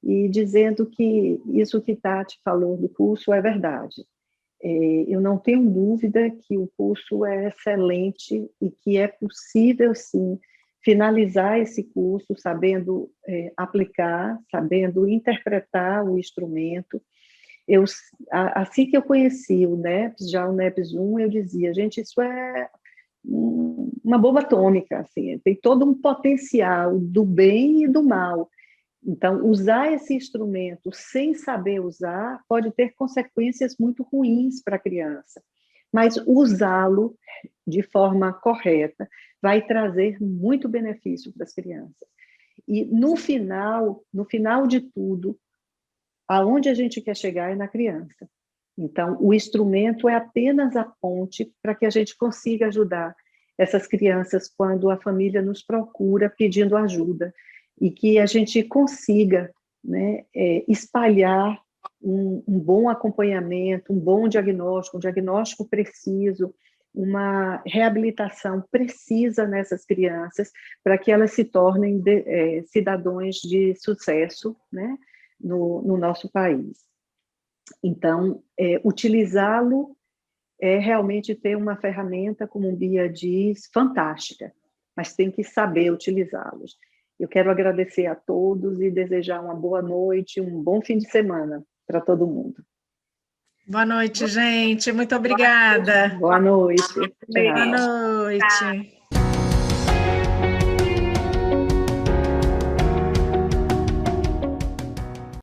S1: e dizendo que isso que Tati falou do curso é verdade. Eu não tenho dúvida que o curso é excelente e que é possível, sim, finalizar esse curso sabendo aplicar, sabendo interpretar o instrumento. Assim que eu conheci o NEPS, já o NEPS 1, eu dizia, gente, isso é uma bomba atômica, assim, tem todo um potencial do bem e do mal. Então, usar esse instrumento sem saber usar pode ter consequências muito ruins para a criança, mas usá-lo de forma correta vai trazer muito benefício para as crianças. E no final de tudo, aonde a gente quer chegar é na criança. Então, o instrumento é apenas a ponte para que a gente consiga ajudar essas crianças quando a família nos procura pedindo ajuda e que a gente consiga, né, espalhar um bom acompanhamento, um bom diagnóstico, um diagnóstico preciso, uma reabilitação precisa nessas crianças para que elas se tornem cidadãos de sucesso, né, no nosso país. Então, utilizá-lo é realmente ter uma ferramenta, como o Bia diz, fantástica, mas tem que saber utilizá-los. Eu quero agradecer a todos e desejar uma boa noite, um bom fim de semana para todo mundo.
S2: Boa noite, gente. Muito obrigada.
S1: Boa noite.
S2: Boa noite.